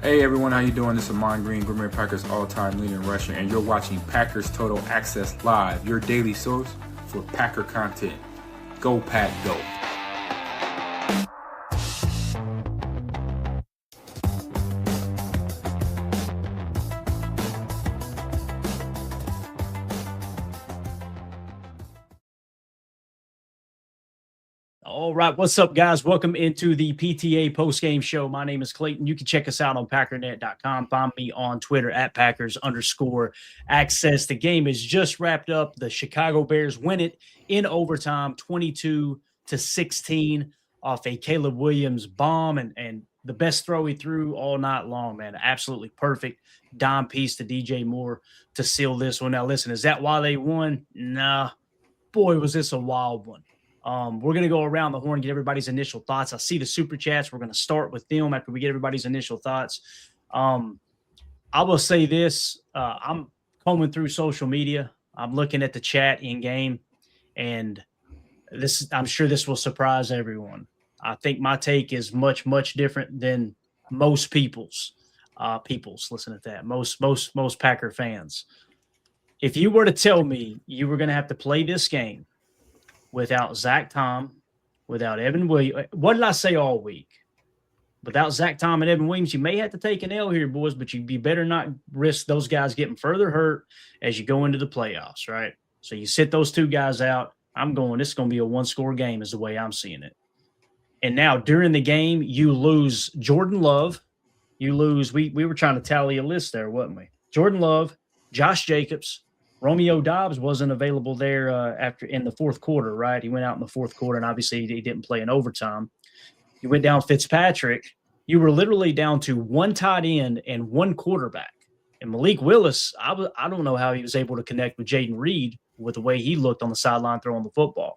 Hey everyone, how you doing? This is Amon Green, Green Bay Packers all-time leading rusher, and you're watching Packers Total Access Live, your daily source for Packer content. Go Pack, go! All right, what's up, guys? Welcome into the PTA postgame show. My name is Clayton. You can check us out on Packernet.com. Find me on Twitter at Packers_access. The game has just wrapped up. The Chicago Bears win it in overtime, 22-16, off a Caleb Williams bomb and the best throw he threw all night long, man. Absolutely perfect dime piece to DJ Moore to seal this one. Now, listen, is that why they won? Nah. Boy, was this a wild one. We're going to go around the horn, get everybody's initial thoughts. I see the super chats. We're going to start with them after we get everybody's initial thoughts. I will say this. I'm combing through social media. I'm looking at the chat in game, and I'm sure this will surprise everyone. I think my take is much, much different than most people's. Listen at that. Most Packer fans. If you were to tell me you were going to have to play this game without Zach Tom, without Evan Williams. What did I say all week? Without Zach Tom and Evan Williams, you may have to take an L here, boys, but you better not risk those guys getting further hurt as you go into the playoffs, right? So you sit those two guys out. This is going to be a one-score game is the way I'm seeing it. And now during the game, you lose Jordan Love. You lose, we were trying to tally a list there, wasn't we? Jordan Love, Josh Jacobs, Romeo Doubs wasn't available there after in the fourth quarter, right? He went out in the fourth quarter, and obviously he didn't play in overtime. You went down Fitzpatrick. You were literally down to one tight end and one quarterback. And Malik Willis, I don't know how he was able to connect with Jaden Reed with the way he looked on the sideline throwing the football.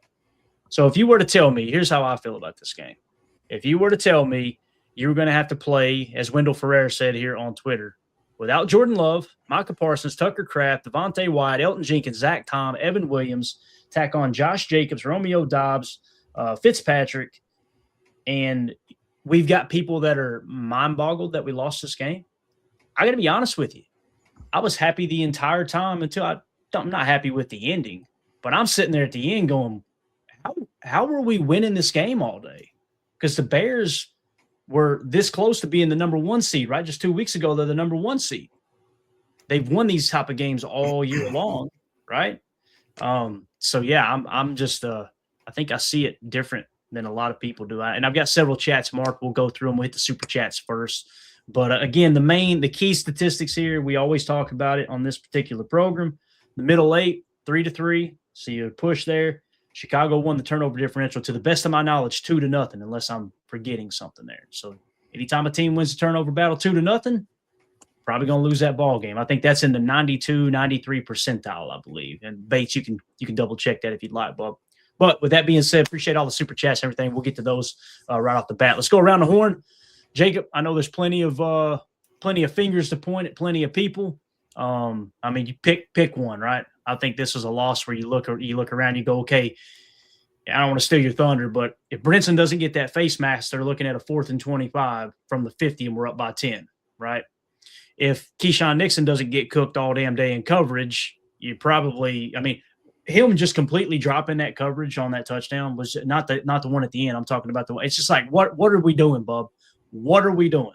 So if you were to tell me, here's how I feel about this game. If you were to tell me you were going to have to play, as Wendell Ferrer said here on Twitter, without Jordan Love, Micah Parsons, Tucker Kraft, Devontae Wyatt, Elton Jenkins, Zach Tom, Evan Williams, tack on Josh Jacobs, Romeo Doubs, Fitzpatrick, and we've got people that are mind-boggled that we lost this game. I got to be honest with you. I was happy the entire time until I'm not happy with the ending, but I'm sitting there at the end going, how were we winning this game all day? Because the Bears – were this close to being the number one seed, right? Just 2 weeks ago, they're the number one seed. They've won these type of games all year long, right? So yeah, I'm just I think I see it different than a lot of people do. And I've got several chats, Mark. We'll go through them. We'll hit the super chats first. But again, the key statistics here, we always talk about it on this particular program. The middle eight, 3-3. So you push there. Chicago won the turnover differential, to the best of my knowledge, 2-0, unless I'm forgetting something there. So anytime a team wins the turnover battle 2-0, probably going to lose that ball game. I think that's in the 92, 93 percentile, I believe. And Bates, you can double check that if you'd like, Bob. But with that being said, appreciate all the super chats and everything. We'll get to those right off the bat. Let's go around the horn. Jacob, I know there's plenty of fingers to point at plenty of people. You pick one, right? I think this is a loss where you look around, you go, okay, I don't want to steal your thunder, but if Brinson doesn't get that face mask, they're looking at a 4th and 25 from the 50, and we're up by 10, right? If Keyshawn Nixon doesn't get cooked all damn day in coverage, you probably, him just completely dropping that coverage on that touchdown was not the one at the end. I'm talking about it's just like, what are we doing, bub? What are we doing?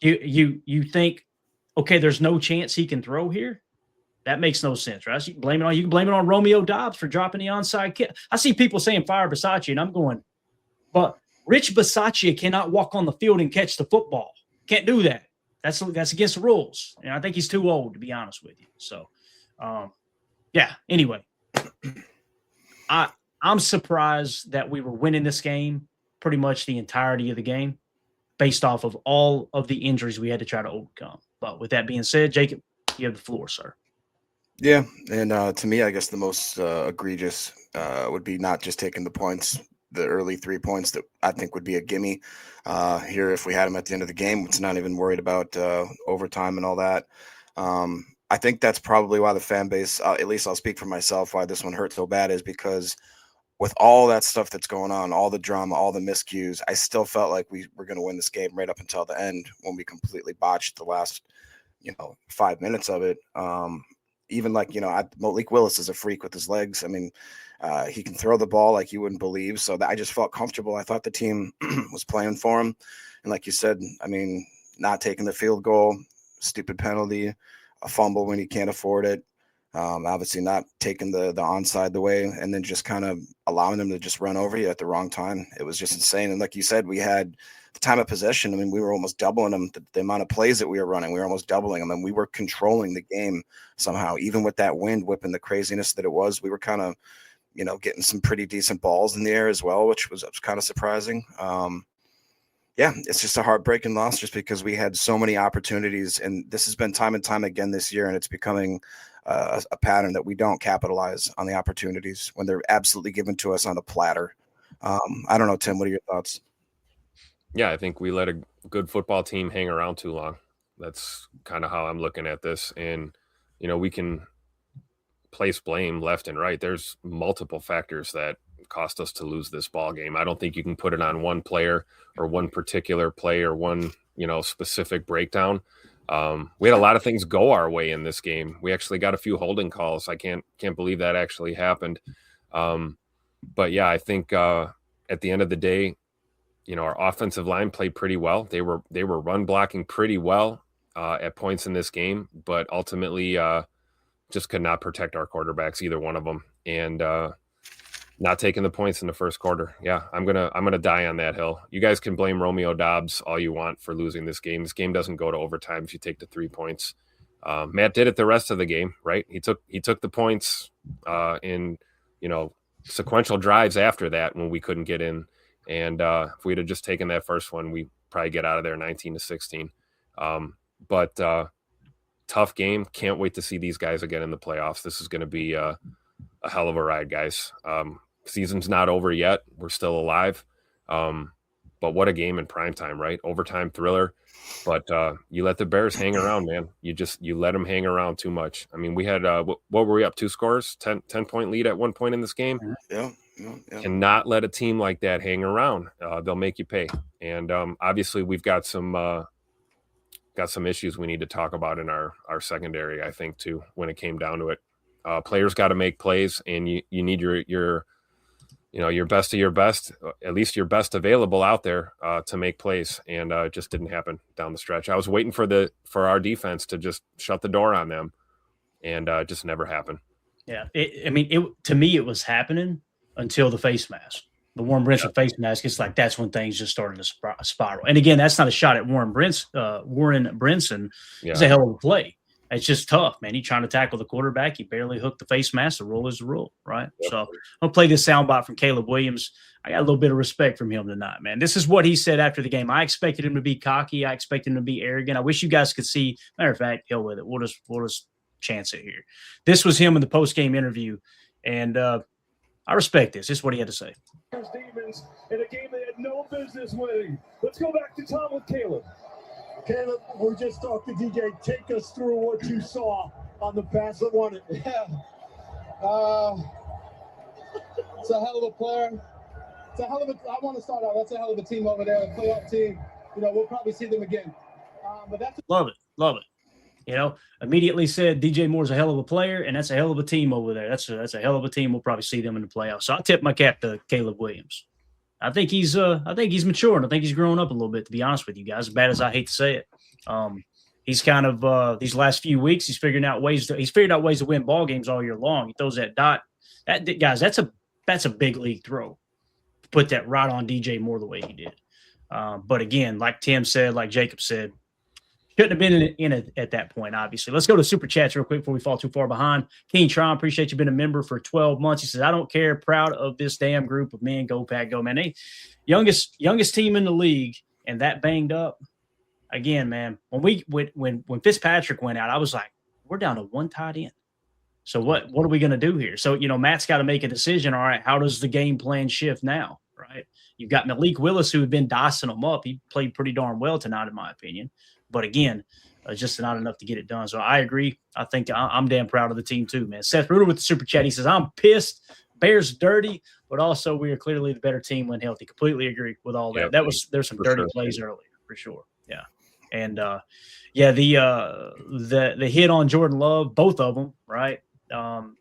You think, okay, there's no chance he can throw here? That makes no sense, right? So you can blame it on Romeo Doubs for dropping the onside kick. I see people saying fire Bisaccia, and I'm going, but Rich Bisaccia cannot walk on the field and catch the football. Can't do that. That's against the rules. And I think he's too old, to be honest with you. So, anyway, I'm surprised that we were winning this game pretty much the entirety of the game based off of all of the injuries we had to try to overcome. But with that being said, Jacob, you have the floor, sir. Yeah, and to me, I guess the most egregious would be not just taking the points, the early 3 points that I think would be a gimme here if we had them at the end of the game. It's not even worried about overtime and all that. I think that's probably why the fan base, at least I'll speak for myself, why this one hurt so bad is because with all that stuff that's going on, all the drama, all the miscues, I still felt like we were going to win this game right up until the end when we completely botched the last, 5 minutes of it. Even like, Malik Willis is a freak with his legs. I mean, he can throw the ball like you wouldn't believe. So I just felt comfortable. I thought the team was playing for him. And like you said, I mean, not taking the field goal, stupid penalty, a fumble when you can't afford it. Obviously not taking the onside the way, and then just kind of allowing them to just run over you at the wrong time. It was just insane. And like you said, we had the time of possession. I mean, we were almost doubling them. The amount of plays that we were running, we were almost doubling them, and we were controlling the game somehow. Even with that wind whipping, the craziness that it was, we were kind of, getting some pretty decent balls in the air as well, which was kind of surprising. Yeah, it's just a heartbreaking loss just because we had so many opportunities, and this has been time and time again this year, and it's becoming a pattern that we don't capitalize on the opportunities when they're absolutely given to us on a platter. I don't know, Tim, what are your thoughts? Yeah, I think we let a good football team hang around too long. That's kind of how I'm looking at this. And, we can place blame left and right. There's multiple factors that cost us to lose this ball game. I don't think you can put it on one player or one particular play or one, specific breakdown. We had a lot of things go our way in this game. We actually got a few holding calls. I can't believe that actually happened. But yeah, I think at the end of the day, our offensive line played pretty well. They were run blocking pretty well at points in this game, but ultimately just could not protect our quarterbacks, either one of them, and not taking the points in the first quarter. Yeah, I'm gonna die on that hill. You guys can blame Romeo Doubs all you want for losing this game. This game doesn't go to overtime if you take the 3 points. Matt did it the rest of the game, right? He took the points in sequential drives after that when we couldn't get in. And if we'd have just taken that first one, we probably get out of there 19-16. But tough game. Can't wait to see these guys again in the playoffs. This is going to be a hell of a ride, guys. Season's not over yet. We're still alive. But what a game in primetime, right? Overtime thriller. But you let the Bears hang around, man. You let them hang around too much. I mean, we had what were we up? 2 scores, 10-point lead at one point in this game. Yeah. Cannot let a team like that hang around. They'll make you pay. And obviously, we've got some issues we need to talk about in our secondary, I think, too, when it came down to it. Players got to make plays, and you need your best of your best, at least your best available out there to make plays, and it just didn't happen down the stretch. I was waiting for our defense to just shut the door on them, and it just never happened. Yeah, to me, it was happening until the face mask. The Warren Brinson face mask, it's like that's when things just started to spiral. And again, that's not a shot at Warren Brinson. It's a hell of a play. It's just tough, man. He's trying to tackle the quarterback. He barely hooked the face mask. The rule is the rule, right? Yep. So I'll play this soundbite from Caleb Williams. I got a little bit of respect from him tonight, man. This is what he said after the game. I expected him to be cocky. I expected him to be arrogant. I wish you guys could see. Matter of fact, hell with it. We'll just chance it here. This was him in the post-game interview, and I respect this. This is what he had to say. Demons in a game they had no business winning. Let's go back to Tom with Caleb. Caleb, we just talked to DJ. Take us through what you saw on the pass that won it. Yeah. It's a hell of a player. I want to start out. That's a hell of a team over there, a playoff team. We'll probably see them again. But that's love it. Immediately said DJ Moore's a hell of a player, and that's a hell of a team over there. That's a hell of a team. We'll probably see them in the playoffs. So I tip my cap to Caleb Williams. I think he's maturing. I think he's growing up a little bit, to be honest with you guys, as bad as I hate to say it. He's kind of these last few weeks, he's figured out ways to win ball games all year long. He throws that dot. Guys, that's a big league throw. Put that right on DJ Moore the way he did. But again, like Tim said, like Jacob said, shouldn't have been in it at that point, obviously. Let's go to Super Chats real quick before we fall too far behind. King Tron, appreciate you being a member for 12 months. He says, I don't care. Proud of this damn group of men. Go, Pack, go, man. They youngest team in the league, and that banged up. Again, man, when Fitzpatrick went out, I was like, we're down to one tight end. So what are we going to do here? So, Matt's got to make a decision. All right, how does the game plan shift now, right? You've got Malik Willis, who had been dicing them up. He played pretty darn well tonight, in my opinion. But again, just not enough to get it done. So I agree. I think I'm damn proud of the team too, man. Seth Ruder with the Super Chat. He says, I'm pissed. Bears dirty, but also we are clearly the better team when healthy. Completely agree with all that. Yep. There's some For dirty sure. plays earlier for sure. Yeah. And the hit on Jordan Love, both of them, right?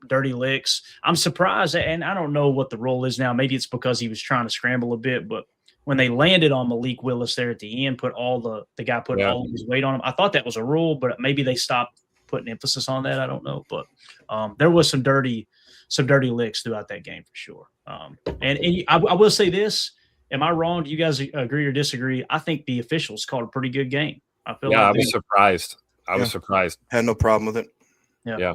Dirty licks. I'm surprised, and I don't know what the role is now. Maybe it's because he was trying to scramble a bit, but when they landed on Malik Willis there at the end, put all of his weight on him. I thought that was a rule, but maybe they stopped putting emphasis on that. I don't know, but there was some dirty licks throughout that game for sure. And I will say this. Am I wrong? Do you guys agree or disagree? I think the officials called a pretty good game. I was surprised. I was surprised. Had no problem with it. Yeah.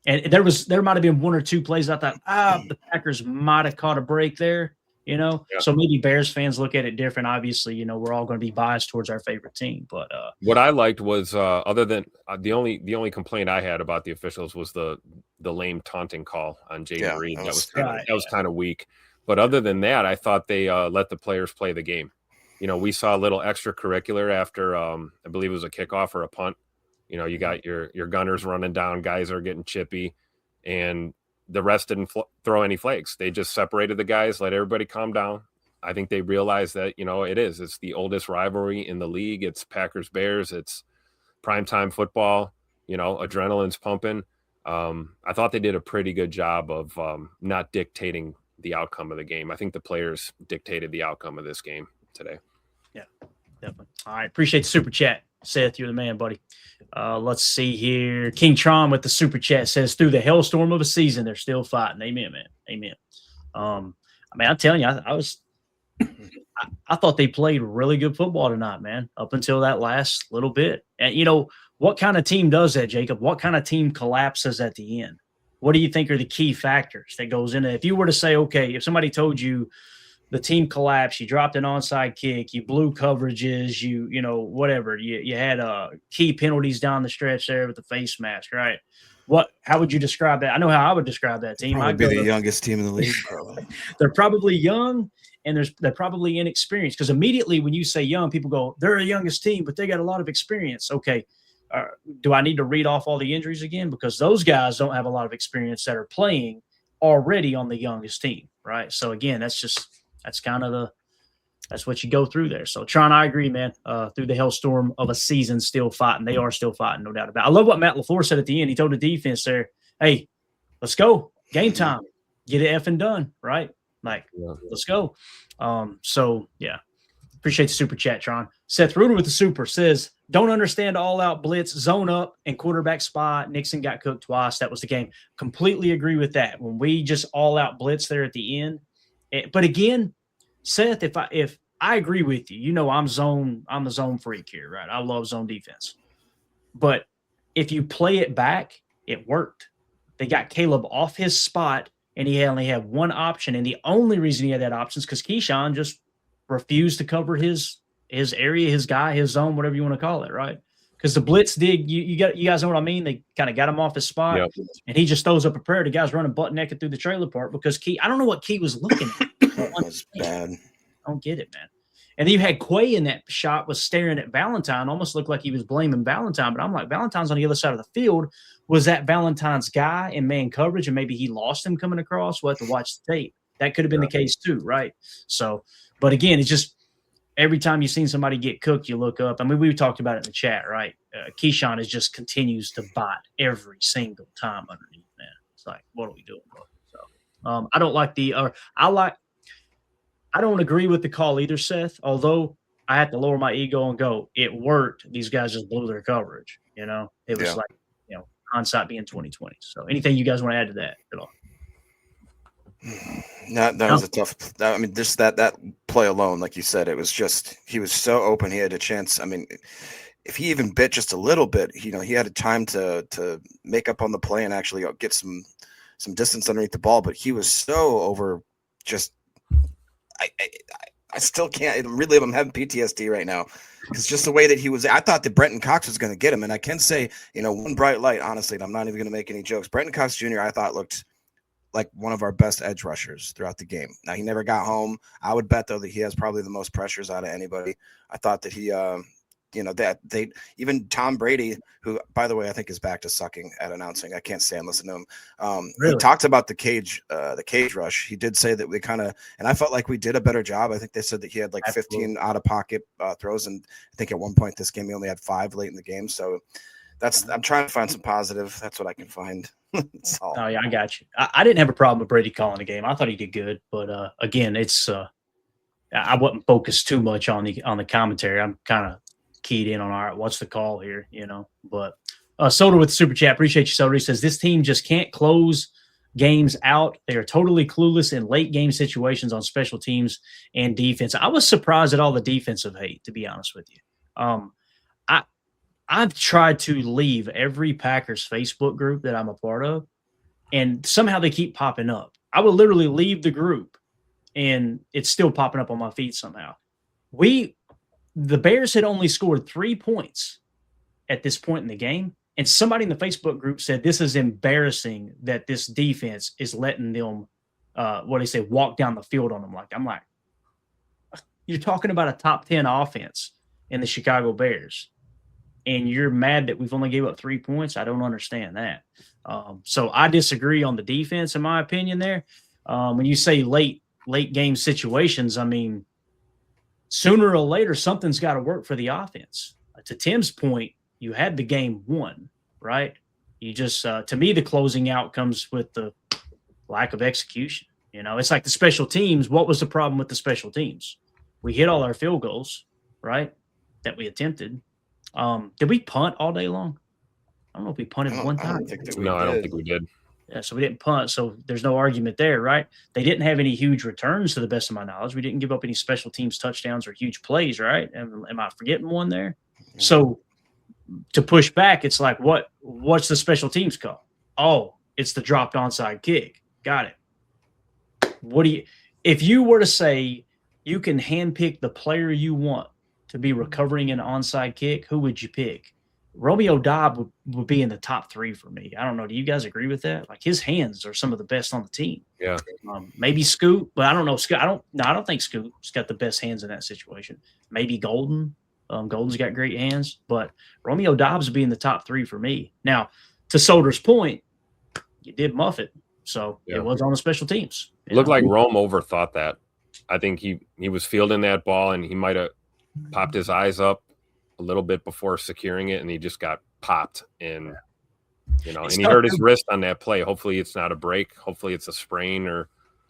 And there might have been one or two plays I thought, the Packers might have caught a break there, Yeah. So maybe Bears fans look at it different. Obviously, we're all going to be biased towards our favorite team. But what I liked was other than the only complaint I had about the officials was the lame taunting call on Jaden Reed. That was kind of weak. But other than that, I thought they let the players play the game. We saw a little extracurricular after I believe it was a kickoff or a punt. You got your gunners running down, guys are getting chippy, and the rest didn't throw any flags. They just separated the guys, let everybody calm down. I think they realized that, it's the oldest rivalry in the league. It's Packers Bears. It's primetime football, adrenaline's pumping. I thought they did a pretty good job of not dictating the outcome of the game. I think the players dictated the outcome of this game today. Yeah, definitely. All right. Appreciate the super chat. Seth, you're the man, buddy. Let's see here. King Tron with the super chat says, through the hellstorm of a season, they're still fighting. Amen, man. Amen. I'm telling you, I thought they played really good football tonight, man, up until that last little bit. And what kind of team does that, Jacob? What kind of team collapses at the end? What do you think are the key factors that goes into it? If you were to say, okay, if somebody told you the team collapsed, you dropped an onside kick, you blew coverages, whatever, you had key penalties down the stretch there with the face mask, right? How would you describe that? I know how I would describe that team. Probably be the youngest team in the league. Probably. They're probably young and they're probably inexperienced, because immediately when you say young, people go, they're the youngest team, but they got a lot of experience. Okay. Do I need to read off all the injuries again? Because those guys don't have a lot of experience that are playing already on the youngest team, right? So again, that's what you go through there. So Tron, I agree, man. Through the hellstorm of a season, still fighting. They are still fighting, no doubt about it. I love what Matt LaFleur said at the end. He told the defense there, hey, let's go. Game time. Get it effing done, right? Let's go. So yeah. Appreciate the super chat, Tron. Seth Ruder with the super says, don't understand all-out blitz, zone up, and quarterback spot. Nixon got cooked twice. That was the game. Completely agree with that. When we just all-out blitz there at the end. But again, Seth, if I agree with you, I'm the zone freak here, right? I love zone defense. But if you play it back, it worked. They got Caleb off his spot, and he only had one option. And the only reason he had that option is because Keyshawn just refused to cover his area, his guy, his zone, whatever you want to call it, right? Because the blitz did, you guys know what I mean? They kind of got him off his spot, and he just throws up a prayer. The guy's running butt naked through the trailer park because I don't know what Key was looking at. That was bad. I don't get it, man. And then you had Quay in that shot was staring at Valentine, almost looked like he was blaming Valentine. But I'm like, Valentine's on the other side of the field. Was that Valentine's guy in man coverage, and maybe he lost him coming across? We'll have to watch the tape. That could have been the case too, right? So, but again, it's just every time you've seen somebody get cooked, you look up. I mean, we talked about it in the chat, right? Keyshawn just continues to bite every single time underneath, man. It's like, what are we doing, bro? So, I don't like I don't agree with the call either, Seth, although I had to lower my ego and go, it worked. These guys just blew their coverage. It was like, hindsight being 2020. So anything you guys want to add to that at all? That was a tough. I mean, just that play alone, like you said, it was just he was so open. He had a chance. I mean, if he even bit just a little bit, he had a time to make up on the play and actually get some distance underneath the ball. But he was so over. Just I still can't relive. I'm having PTSD right now. It's just the way that he was. I thought that Brenton Cox was going to get him, and I can say, one bright light. Honestly, and I'm not even going to make any jokes. Brenton Cox Jr. I thought looked like one of our best edge rushers throughout the game. Now, he never got home. I would bet, though, that he has probably the most pressures out of anybody. I thought that he that they even Tom Brady, who by the way I think is back to sucking at announcing. I can't stand listening to him. Really? He talked about the cage rush. He did say that we kind of, and I felt like we did a better job. I think they said that he had like 15 out of pocket throws, and I think at one point this game he only had 5 late in the game. So I'm trying to find some positive. That's what I can find. Oh yeah, I got you. I didn't have a problem with Brady calling the game. I thought he did good, but again, it's I wasn't focused too much on the commentary. I'm kind of keyed in on, all right, what's the call here, But Soda with the super chat, appreciate you, Soda. He says this team just can't close games out. They are totally clueless in late game situations on special teams and defense. I was surprised at all the defensive hate, to be honest with you. I've tried to leave every Packers Facebook group that I'm a part of, and somehow they keep popping up. I would literally leave the group, and it's still popping up on my feed somehow. The Bears had only scored 3 points at this point in the game, and somebody in the Facebook group said this is embarrassing that this defense is letting them, walk down the field on them. I'm like, you're talking about a top 10 offense in the Chicago Bears, and you're mad that we've only gave up 3 points? I don't understand that. So I disagree on the defense, in my opinion there. When you say late game situations, I mean, sooner or later, something's got to work for the offense. To Tim's point, you had the game won, right? You just, to me, the closing out comes with the lack of execution. It's like the special teams. What was the problem with the special teams? We hit all our field goals, right, that we attempted. Did we punt all day long? I don't know if we punted one time. I don't think we did. Yeah, so we didn't punt, so there's no argument there, right? They didn't have any huge returns to the best of my knowledge. We didn't give up any special teams touchdowns or huge plays, right? Am I forgetting one there? So to push back, it's like, what's the special teams call? Oh, it's the dropped onside kick. Got it. If you were to say you can handpick the player you want to be recovering an onside kick, who would you pick? Romeo Doubs would be in the top 3 for me. I don't know. Do you guys agree with that? Like, his hands are some of the best on the team. Yeah. Maybe Scoot, but I don't know. I don't think Scoot's got the best hands in that situation. Maybe Golden. Golden's got great hands, but Romeo Doubs would be in the top 3 for me. Now, to Soder's point, you did muff it, so it was on the special teams. It looked like Rome overthought that. I think he was fielding that ball, and he might have popped his eyes up a little bit before securing it, and he just got popped, and and he hurt his wrist on that play. Hopefully it's not a break. Hopefully it's a sprain or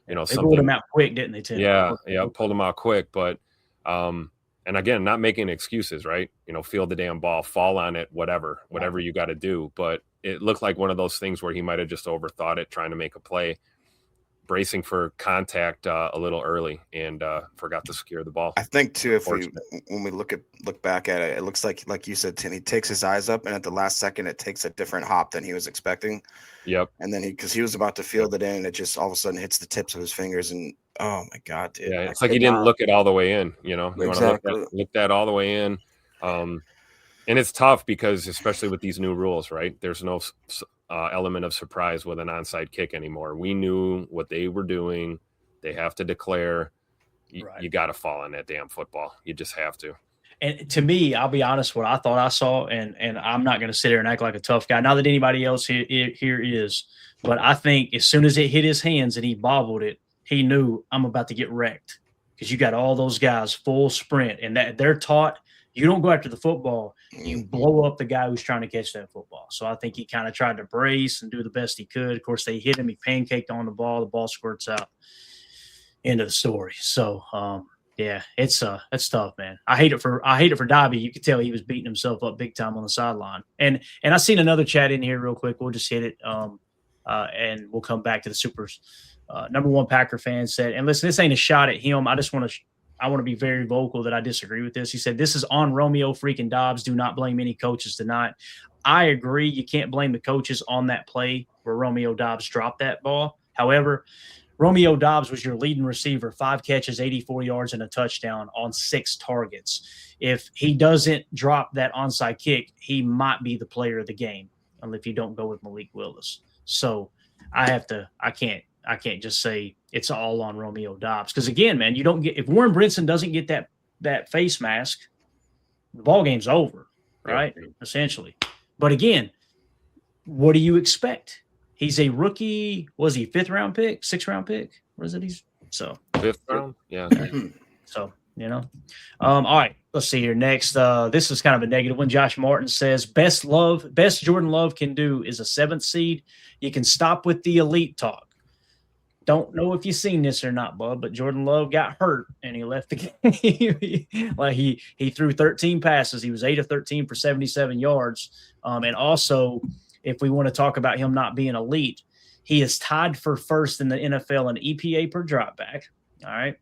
something. They pulled him out quick, didn't they, Tim? Yeah, pulled him out quick. But and again, not making excuses, right? Field the damn ball, fall on it, whatever you got to do. But it looked like one of those things where he might have just overthought it, trying to make a play, bracing for contact a little early, and forgot to secure the ball. I think too, when we look back at it, it looks like you said, Tim, he takes his eyes up, and at the last second, it takes a different hop than he was expecting. Yep. And then because he was about to field it in, and it just all of a sudden hits the tips of his fingers, and oh my God, dude! Yeah, it's like he didn't look it all the way in. You want to look that all the way in. And it's tough because, especially with these new rules, right? There's no element of surprise with an onside kick anymore. We knew what they were doing. They have to declare. You got to fall on that damn football. You just have to. And to me, I'll be honest, what I thought I saw, and I'm not going to sit here and act like a tough guy. Not that anybody else here is, but I think as soon as it hit his hands and he bobbled it, he knew, I'm about to get wrecked, because you got all those guys full sprint, and that they're taught you don't go after the football, you blow up the guy who's trying to catch that football. So I think he kind of tried to brace and do the best he could. Of course, they hit him. He pancaked on the ball squirts out. End of the story. So, yeah, it's tough, man. I hate it for Dobby. You could tell he was beating himself up big time on the sideline. And I seen another chat in here real quick. We'll just hit it, and we'll come back to the Supers. Number one Packer fan said, and listen, this ain't a shot at him. I want to be very vocal that I disagree with this. He said, this is on Romeo freaking Doubs. Do not blame any coaches tonight. I agree. You can't blame the coaches on that play where Romeo Doubs dropped that ball. However, Romeo Doubs was your leading receiver, 5 catches, 84 yards, and a touchdown on 6 targets. If he doesn't drop that onside kick, he might be the player of the game, unless if you don't go with Malik Willis. So I can't just say it's all on Romeo Doubs. Because again, man, you don't get, if Warren Brinson doesn't get that face mask, the ball game's over, right? Yeah. Essentially. But again, what do you expect? He's a rookie. Was he 5th round pick, 6th round pick? What is it? He's so 5th round. Yeah. So, all right, let's see here. Next, this is kind of a negative one. Josh Martin says, best Jordan Love can do is a 7th seed. You can stop with the elite talk. Don't know if you've seen this or not, bud, but Jordan Love got hurt and he left the game. Like he threw 13 passes. He was 8 of 13 for 77 yards. And also, if we want to talk about him not being elite, he is tied for first in the NFL in EPA per dropback. All right.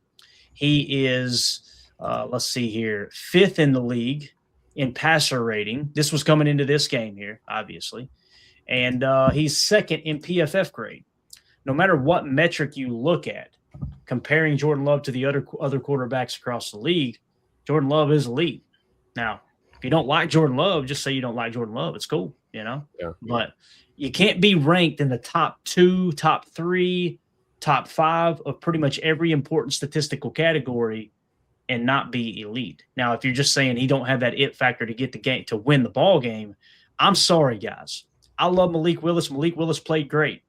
He is, let's see here, 5th in the league in passer rating. This was coming into this game here, obviously. And he's 2nd in PFF grade. No matter what metric you look at, comparing Jordan Love to the other quarterbacks across the league, Jordan Love is elite. Now, if you don't like Jordan Love, just say you don't like Jordan Love. It's cool, Yeah. But you can't be ranked in the top 2, top 3, top 5 of pretty much every important statistical category and not be elite. Now, if you're just saying he don't have that it factor to get the game, to win the ball game, I'm sorry, guys. I love Malik Willis. Malik Willis played great.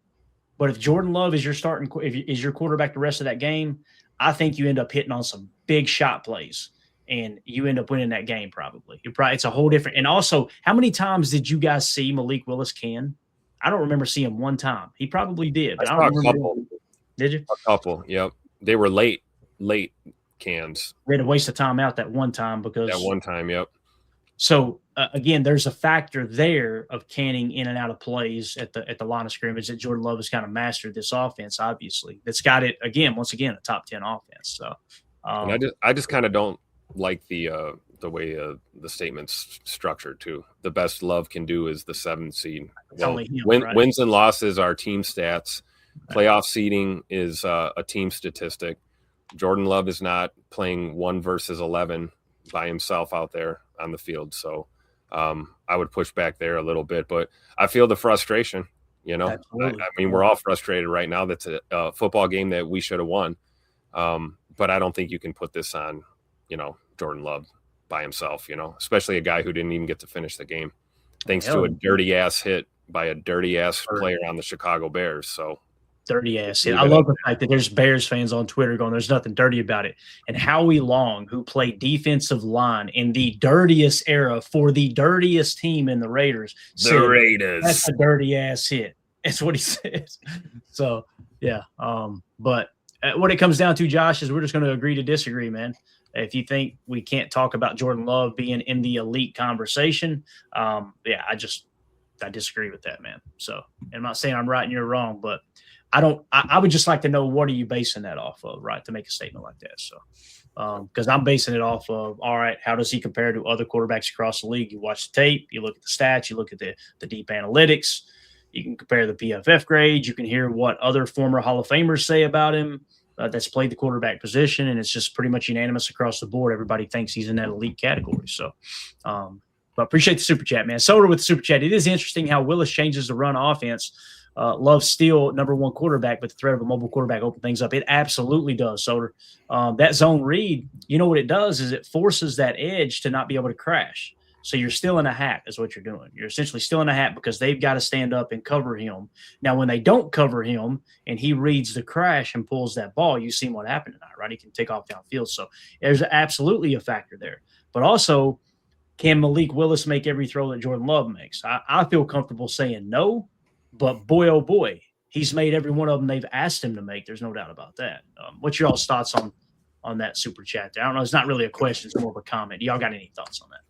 But if Jordan Love is your is your quarterback the rest of that game, I think you end up hitting on some big shot plays and you end up winning that game probably. It's a whole different. And also, how many times did you guys see Malik Willis can? I don't remember seeing one time. He probably did, but I don't remember. A couple. Did you? A couple, yep. They were late cans. We had to waste a time out that one time because that one time, yep. So again, there's a factor there of canning in and out of plays at the line of scrimmage that Jordan Love has kind of mastered this offense. Obviously, that's got it once again a top 10 offense. So, and I just kind of don't like the way the statement's structured too. The best Love can do is the 7th seed. Well, right? Wins and losses are team stats. Playoff seeding is a team statistic. Jordan Love is not playing 1 versus 11 by himself out there on the field. So I would push back there a little bit, but I feel the frustration, I mean, we're all frustrated right now. That's a football game that we should have won. But I don't think you can put this on, Jordan Love by himself, especially a guy who didn't even get to finish the game thanks to a dirty ass hit by a dirty ass player on the Chicago Bears. So dirty ass hit. I love the fact that there's Bears fans on Twitter going, there's nothing dirty about it. And Howie Long, who played defensive line in the dirtiest era for the dirtiest team in the Raiders. Raiders. That's a dirty ass hit. That's what he says. So, yeah. But what it comes down to, Josh, is we're just going to agree to disagree, man. If you think we can't talk about Jordan Love being in the elite conversation, I disagree with that, man. So I'm not saying I'm right and you're wrong, but I would just like to know, what are you basing that off of, right, to make a statement like that? So, because I'm basing it off of, all right, how does he compare to other quarterbacks across the league? You watch the tape, you look at the stats, you look at the deep analytics, you can compare the PFF grades, you can hear what other former Hall of Famers say about him that's played the quarterback position, and it's just pretty much unanimous across the board. Everybody thinks he's in that elite category. So, but appreciate the super chat, man. Soda with the super chat. It is interesting how Willis changes the run offense. Love's still number 1 quarterback, but the threat of a mobile quarterback open things up. It absolutely does, Soder. That zone read, you know what it does is it forces that edge to not be able to crash. So you're still in a hat is what you're doing. You're essentially still in a hat because they've got to stand up and cover him. Now, when they don't cover him and he reads the crash and pulls that ball, you see what happened tonight, right? He can take off downfield. So there's absolutely a factor there. But also, can Malik Willis make every throw that Jordan Love makes? I feel comfortable saying no. But boy, oh boy, he's made every one of them they've asked him to make. There's no doubt about that. What's your all's thoughts on that super chat there? I don't know. It's not really a question. It's more of a comment. Y'all got any thoughts on that?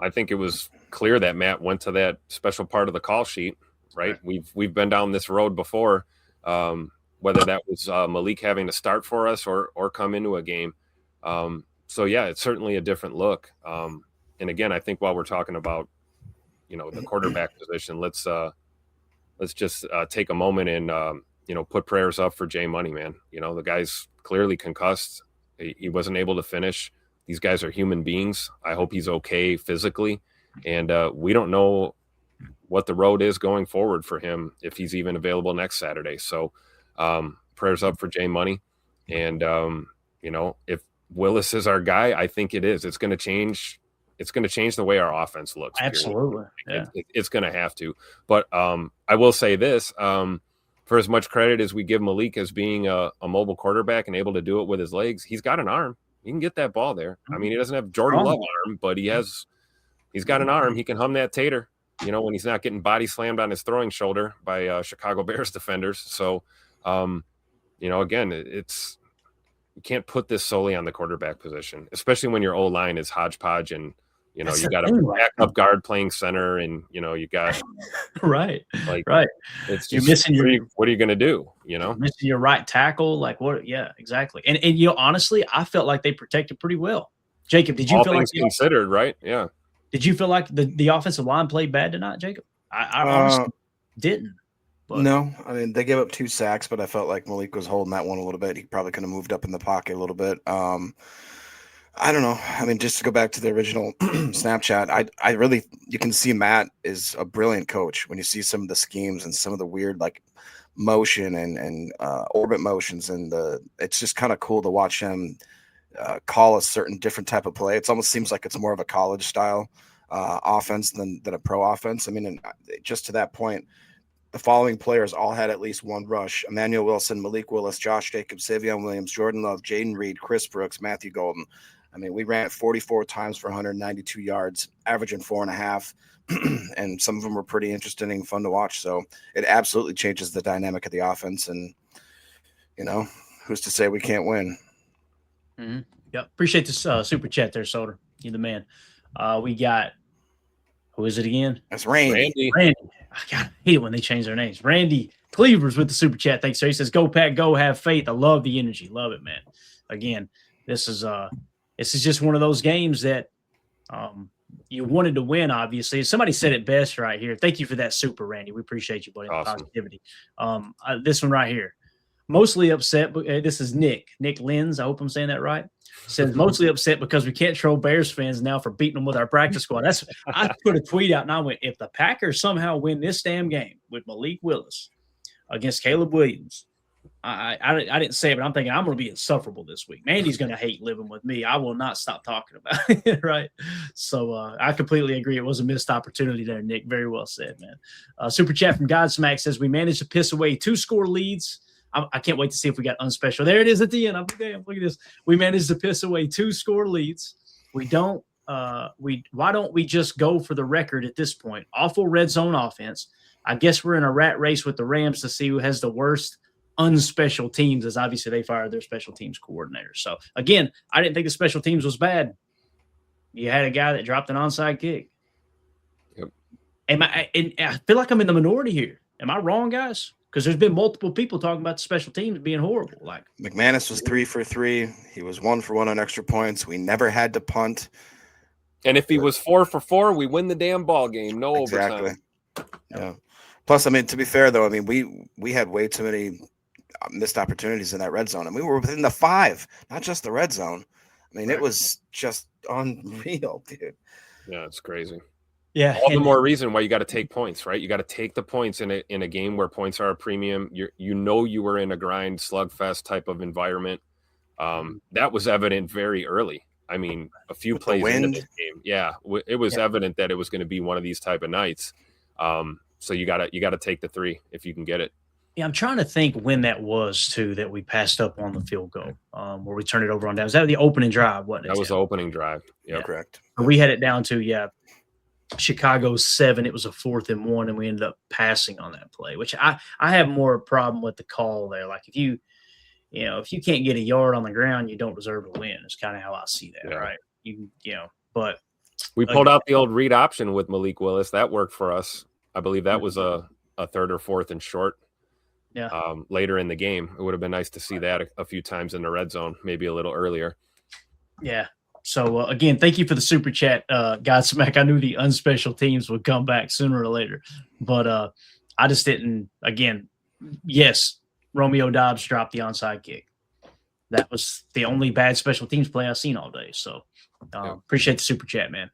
I think it was clear that Matt went to that special part of the call sheet, right? We've been down this road before, whether that was Malik having to start for us or come into a game. So, yeah, it's certainly a different look. And, again, I think while we're talking about, the quarterback position, let's just take a moment and, put prayers up for Jay Money, man. The guy's clearly concussed. He wasn't able to finish. These guys are human beings. I hope he's okay physically. And we don't know what the road is going forward for him if he's even available next Saturday. So prayers up for Jay Money. And, Willis is our guy, I think it is. It's going to change. It's going to change the way our offense looks. Absolutely. Yeah. It's going to have to. But I will say this, for as much credit as we give Malik as being a mobile quarterback and able to do it with his legs, he's got an arm. He can get that ball there. I mean, he doesn't have Jordan Love arm, but he's got an arm. He can hum that tater, when he's not getting body slammed on his throwing shoulder by Chicago Bears defenders. So, again, you can't put this solely on the quarterback position, especially when your O-line is hodgepodge and, you got a backup guard playing center and, you got right. It's just, you're missing what are you going to do? Missing your right tackle. Like what? Yeah, exactly. And honestly, I felt like they protected pretty well. Jacob, did you all feel things like considered, right? Yeah. Did you feel like the offensive line played bad tonight, Jacob? I honestly didn't. But. No, I mean, they gave up 2 sacks, but I felt like Malik was holding that one a little bit. He probably could have moved up in the pocket a little bit. I don't know. I mean, just to go back to the original Snapchat, I really, you can see Matt is a brilliant coach when you see some of the schemes and some of the weird like motion and orbit motions, and it's just kind of cool to watch him call a certain different type of play. It almost seems like it's more of a college style offense than a pro offense. I mean, and just to that point, the following players all had at least one rush: Emmanuel Wilson, Malik Willis, Josh Jacobs, Savion Williams, Jordan Love, Jaden Reed, Chris Brooks, Matthew Golden. I mean, we ran it 44 times for 192 yards, averaging 4.5, and some of them were pretty interesting and fun to watch. So it absolutely changes the dynamic of the offense. And, who's to say we can't win? Mm-hmm. Yeah, appreciate this super chat there, Soder. You're the man. We got, who is it again? That's Randy. I hate it when they change their names. Randy Cleavers with the super chat. Thanks, sir. He says, "Go Pack, go, have faith." I love the energy. Love it, man. Again, this is just one of those games that you wanted to win, obviously. Somebody said it best right here. Thank you for that super, Randy. We appreciate you, buddy. Awesome. Positivity. This one right here. Mostly upset. This is Nick Lenz. I hope I'm saying that right. Says mostly upset because we can't troll Bears fans now for beating them with our practice squad. I put a tweet out and I went, if the Packers somehow win this damn game with Malik Willis against Caleb Williams, I didn't say it, but I'm thinking I'm going to be insufferable this week. Mandy's going to hate living with me. I will not stop talking about it, right? So I completely agree. It was a missed opportunity there, Nick. Very well said, man. Super chat from Godsmack says, we managed to piss away 2-score leads. I can't wait to see if we got unspecial. There it is at the end. Damn, look at this. We managed to piss away 2-score leads. Why don't we just go for the record at this point? Awful red zone offense. I guess we're in a rat race with the Rams to see who has the worst unspecial teams, as obviously they fired their special teams coordinator. So again, I didn't think the special teams was bad. You had a guy that dropped an onside kick. Yep. I feel like I'm in the minority here. Am I wrong, guys? Because there's been multiple people talking about the special teams being horrible. Like McManus was 3 for 3. He was 1 for 1 on extra points. We never had to punt. And if he was 4 for 4, we win the damn ball game. No overtime. Yeah. Plus, I mean, to be fair though, I mean, we had way too many missed opportunities in that red zone, and we were within the 5, not just the red zone. I mean, It was just unreal, dude. Yeah, it's crazy. Yeah, all the more reason why you got to take points, right? You got to take the points in a game where points are a premium. You were in a grind slugfest type of environment. That was evident very early. I mean, a few plays into the game, it was evident that it was going to be one of these type of nights. So you gotta take the 3 if you can get it. Yeah, I'm trying to think when that was too that we passed up on the field goal, where we turned it over on down. Was that the opening drive? That was the opening drive. Yeah, correct. We had it down to Chicago 7. It was a 4th and 1, and we ended up passing on that play, which I have more problem with the call there. Like if you can't get a yard on the ground, you don't deserve to win. It's kind of how I see that, right? But we pulled out the old read option with Malik Willis. That worked for us. I believe that was a 3rd or 4th and short. Yeah. Later in the game, it would have been nice to see that a few times in the red zone, maybe a little earlier. Yeah. So again, thank you for the super chat, Godsmack. I knew the unspecial teams would come back sooner or later, but I just didn't. Again, yes, Romeo Dobbs dropped the onside kick. That was the only bad special teams play I've seen all day. So appreciate the super chat, man.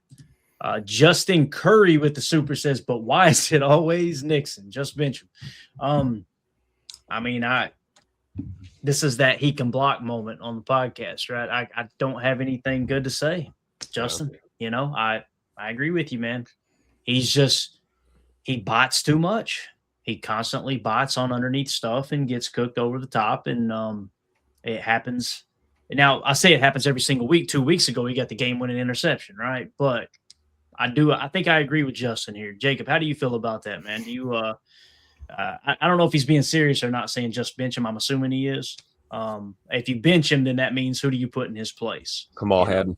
Justin Curry with the super says, but why is it always Nixon? Just bench him. I mean, this is that he can block moment on the podcast, right? I don't have anything good to say, Justin. You know, I agree with you, man. He bites too much. He constantly bites on underneath stuff and gets cooked over the top, and it happens. Now, I say it happens every single week. 2 weeks ago, he got the game-winning interception, right? But I think I agree with Justin here. Jacob, how do you feel about that, man? Do you I don't know if he's being serious or not, saying just bench him. I'm assuming he is. If you bench him, then that means who do you put in his place? Kamal Hadden.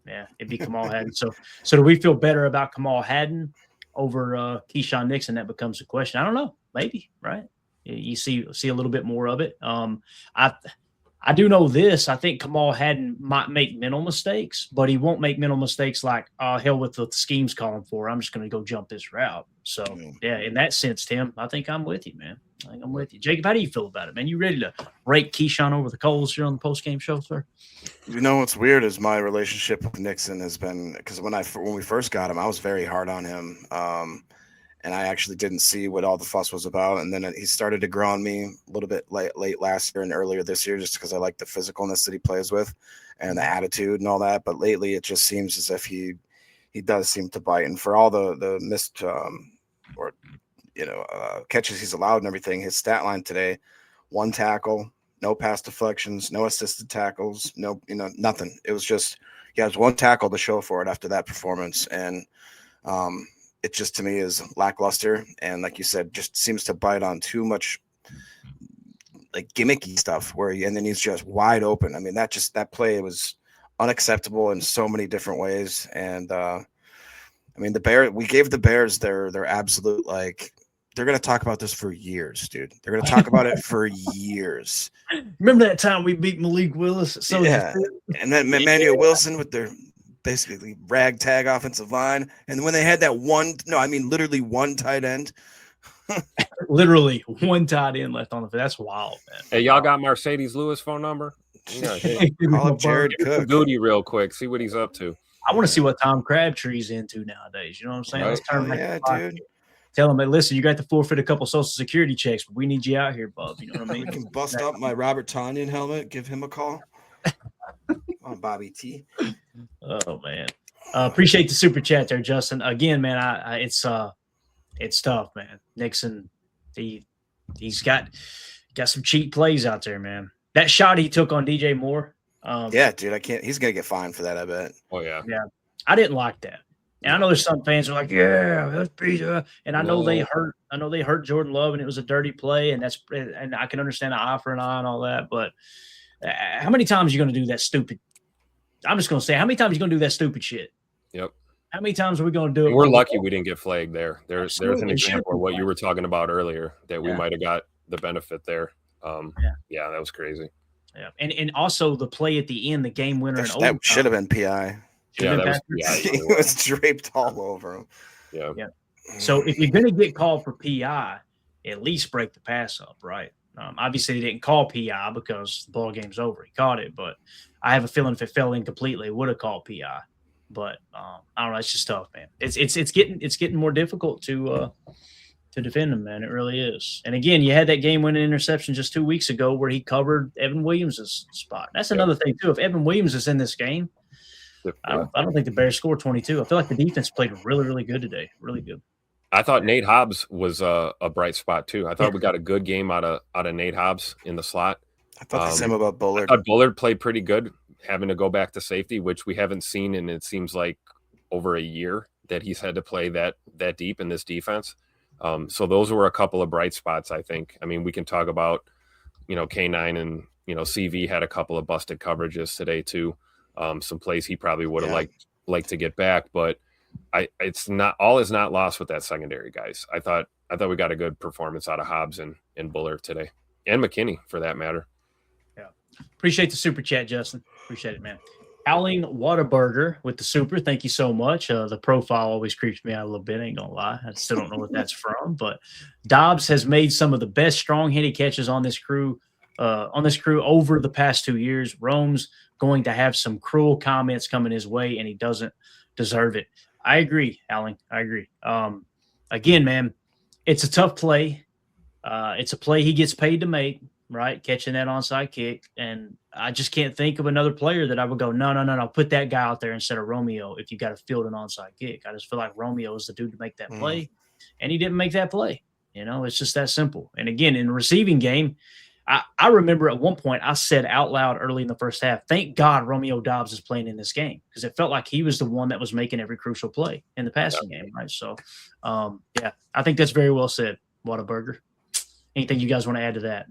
Yeah, it'd be Kamal Hadden. So do we feel better about Kamal Hadden over Keyshawn Nixon? That becomes the question. I don't know. Maybe, right? You see a little bit more of it. I do know this. I think Kamal Hadden might make mental mistakes, but he won't make mental mistakes like, hell with the scheme's calling for. I'm just going to go jump this route. So, yeah, in that sense, Tim, I think I'm with you, man. I think I'm with you. Jacob, how do you feel about it, man? You ready to rake Keyshawn over the coals here on the post-game show, sir? You know what's weird is my relationship with Nixon has been, because when we first got him, I was very hard on him. And I actually didn't see what all the fuss was about. And then he started to grow on me a little bit late last year and earlier this year, just because I like the physicalness that he plays with and the attitude and all that. But lately, it just seems as if he does seem to bite. And for all the missed catches he's allowed and everything, his stat line today: 1 tackle, no pass deflections, no assisted tackles, nothing. It was just he has 1 tackle to show for it after that performance, and it just, to me, is lackluster. And like you said, just seems to bite on too much like gimmicky stuff and then he's just wide open. I mean, that play was unacceptable in so many different ways. And we gave the Bears their absolute, like, they're going to talk about this for years, dude. They're going to talk about it for years. Remember that time we beat Malik Willis? So yeah. And then Emmanuel Wilson with their basically ragtag offensive line. And when they had that literally one tight end. Literally one tight end left on the field. That's wild, man. Hey, y'all got Mercedes Lewis phone number? Yeah, call up Jared Cook. Goody real quick. See what he's up to. I want to see what Tom Crabtree's into nowadays. You know what I'm saying? Right. Let's turn dude. Tell him, hey, listen, you got to forfeit a couple Social Security checks, but we need you out here, bub. You know what I mean? We can bust up my Robert Tonyan helmet, give him a call. On Bobby T. Oh man, appreciate the super chat there, Justin. Again, man, it's tough, man. Nixon, he's got some cheap plays out there, man. That shot he took on DJ Moore. Yeah, dude, he's gonna get fined for that, I bet. Oh yeah, yeah. I didn't like that, and I know there's some fans who are like, yeah, that's pretty. And I know they hurt. I know they hurt Jordan Love, and it was a dirty play, and I can understand an eye for an eye and all that, but. How many times are you going to do that stupid? I'm just going to say, how many times are you going to do that stupid shit? Yep. How many times are we going to do it? We're lucky we didn't get flagged there. There's an example of what you were talking about earlier that we might have got the benefit there. Yeah, that was crazy. Yeah, and also the play at the end, the game winner. That should have been PI. Yeah, that was PI. He was draped all over him. Yeah. So if you're going to get called for PI, at least break the pass up, right? Obviously, they didn't call PI because the ball game's over. He caught it, but I have a feeling if it fell incompletely, it would have called PI. But I don't know. It's just tough, man. It's getting more difficult to defend him, man. It really is. And again, you had that game-winning interception just 2 weeks ago where he covered Evan Williams' spot. That's another thing too. If Evan Williams is in this game, I don't think the Bears score 22. I feel like the defense played really, really good today. Really good. I thought Nate Hobbs was a bright spot too. I thought we got a good game out of Nate Hobbs in the slot. I thought the same about Bullard. I thought Bullard played pretty good, having to go back to safety, which we haven't seen in, it seems like, over a year that he's had to play that deep in this defense. So those were a couple of bright spots, I think. I mean, we can talk about, K9 and, CV had a couple of busted coverages today too. Some plays he probably would have liked to get back, but it's not all is not lost with that secondary, guys. I thought we got a good performance out of Hobbs and Bullard today, and McKinney for that matter. Yeah, appreciate the super chat, Justin. Appreciate it, man. Howling Whataburger with the super. Thank you so much. The profile always creeps me out a little bit. Ain't gonna lie, I still don't know what that's from. But Dobbs has made some of the best strong-handed catches on this crew over the past 2 years. Rome's going to have some cruel comments coming his way, and he doesn't deserve it. I agree, Alan. I agree. Again, man, it's a tough play. It's a play he gets paid to make. right? Catching that onside kick. And I just can't think of another player that I would go, no, put that guy out there instead of Romeo if you got to field an onside kick. I just feel like Romeo is the dude to make that play, and he didn't make that play. It's just that simple. And again, in the receiving game, I remember at one point I said out loud early in the first half, thank God Romeo Doubs is playing in this game, because it felt like he was the one that was making every crucial play in the passing game, right? So, I think that's very well said, Whataburger. Anything you guys want to add to that?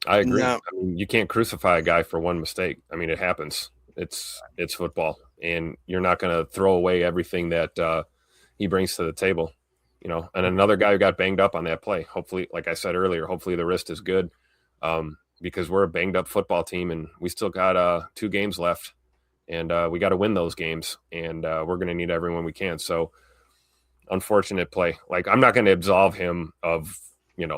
I agree. No. I mean, you can't crucify a guy for one mistake. I mean, it happens. It's football, and you're not going to throw away everything that he brings to the table. And another guy who got banged up on that play. Hopefully, like I said earlier, hopefully the wrist is good, because we're a banged up football team, and we still got 2 games left, and we got to win those games, and we're going to need everyone we can. So, unfortunate play. Like, I'm not going to absolve him of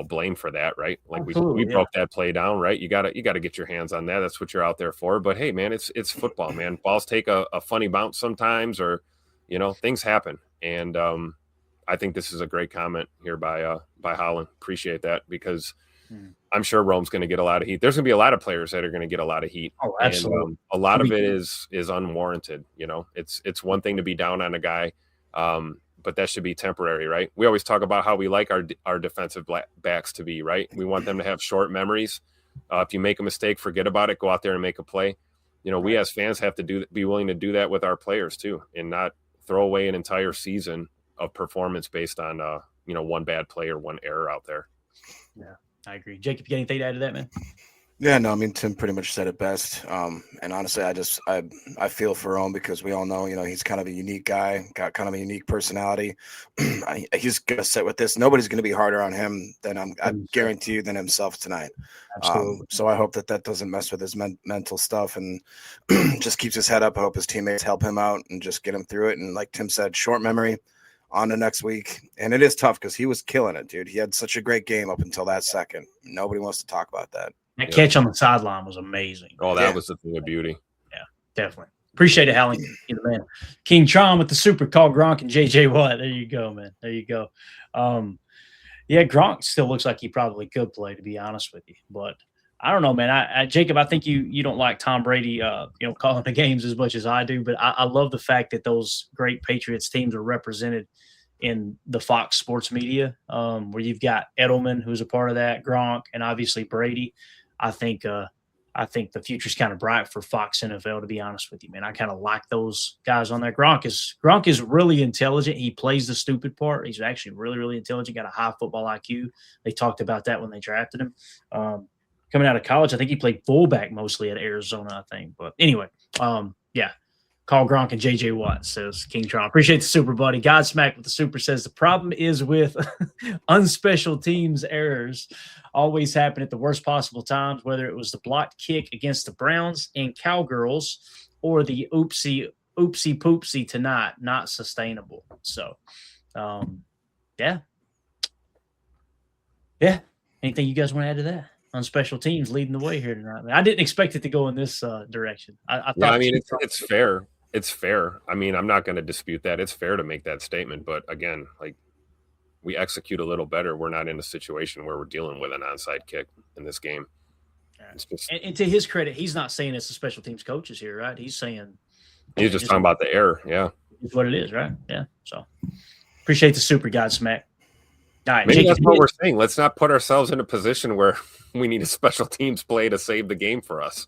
blame for that, right? Like we broke that play down, right? You gotta get your hands on that. That's what you're out there for. But hey, man, it's football, man. Balls take a funny bounce sometimes, or things happen. And I think this is a great comment here by Holland. Appreciate that, because I'm sure Rome's going to get a lot of heat. There's going to be a lot of players that are going to get a lot of heat. Oh, absolutely. And, a lot of it is unwarranted. It's one thing to be down on a guy, but that should be temporary, right? We always talk about how we like our defensive backs to be, right? We want them to have short memories. If you make a mistake, forget about it. Go out there and make a play. We as fans have to be willing to do that with our players too, and not throw away an entire season of performance based on one bad play or one error out there. Yeah, I agree. Jacob, you got anything to add to that, man? Yeah, no, I mean, Tim pretty much said it best. And honestly, I feel for Rome, because we all know, he's kind of a unique guy, got kind of a unique personality. He's going to sit with this. Nobody's going to be harder on him than I guarantee you than himself tonight. So I hope that doesn't mess with his mental stuff, and just keeps his head up. I hope his teammates help him out and just get him through it. And like Tim said, short memory on to next week. And it is tough, because he was killing it, dude. He had such a great game up until that second. Nobody wants to talk about that. That catch on the sideline was amazing. Oh, that was the thing of beauty. Yeah, definitely. Appreciate it, Hallie. You're the man. King Tron with the super call, Gronk and JJ Watt. There you go, man. There you go. Gronk still looks like he probably could play, to be honest with you. But I don't know, man. Jacob, I think you don't like Tom Brady, calling the games as much as I do. But I love the fact that those great Patriots teams are represented in the Fox Sports media, where you've got Edelman, who's a part of that, Gronk, and obviously Brady. I think the future's kind of bright for Fox NFL, to be honest with you, man. I kind of like those guys on there. Gronk is really intelligent. He plays the stupid part. He's actually really, really intelligent, got a high football IQ. They talked about that when they drafted him. Coming out of college, I think he played fullback mostly at Arizona, I think. But anyway, call Gronk and JJ Watt, says King Tron. Appreciate the super, buddy. Godsmack with the super says the problem is with unspecial teams errors always happen at the worst possible times, whether it was the blocked kick against the Browns and Cowgirls or the oopsie poopsie tonight, not sustainable. So, yeah. Anything you guys want to add to that? On special teams leading the way here tonight. I didn't expect it to go in this direction. I thought. It's fair. It's fair. I mean, I'm not going to dispute that. It's fair to make that statement. But again, like, we execute a little better. We're not in a situation where we're dealing with an onside kick in this game. And to his credit, he's not saying it's the special teams coaches here, right? He's saying he's just talking about the error. Yeah, it's what it is, right? Yeah. So appreciate the super, Godsmack. All right, maybe that's what we're saying. Let's not put ourselves in a position where we need a special teams play to save the game for us.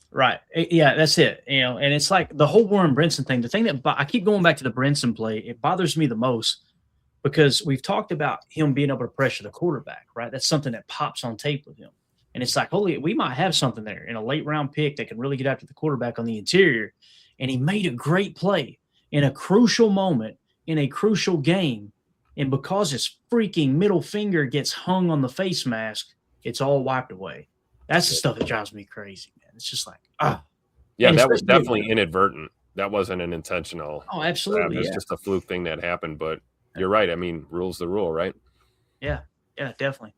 Right. Yeah, that's it. And it's like the whole Warren Brinson thing. The thing that I keep going back to the Brinson play, it bothers me the most, because we've talked about him being able to pressure the quarterback, right? That's something that pops on tape with him. And it's like, holy, we might have something there in a late round pick that can really get after the quarterback on the interior. And he made a great play in a crucial moment in a crucial game. And because his freaking middle finger gets hung on the face mask, it's all wiped away. That's the stuff that drives me crazy, man. It's just like, Yeah, that was definitely inadvertent. That wasn't an intentional. Oh, absolutely. It was just a fluke thing that happened. But you're right. I mean, rule's the rule, right? Yeah, definitely.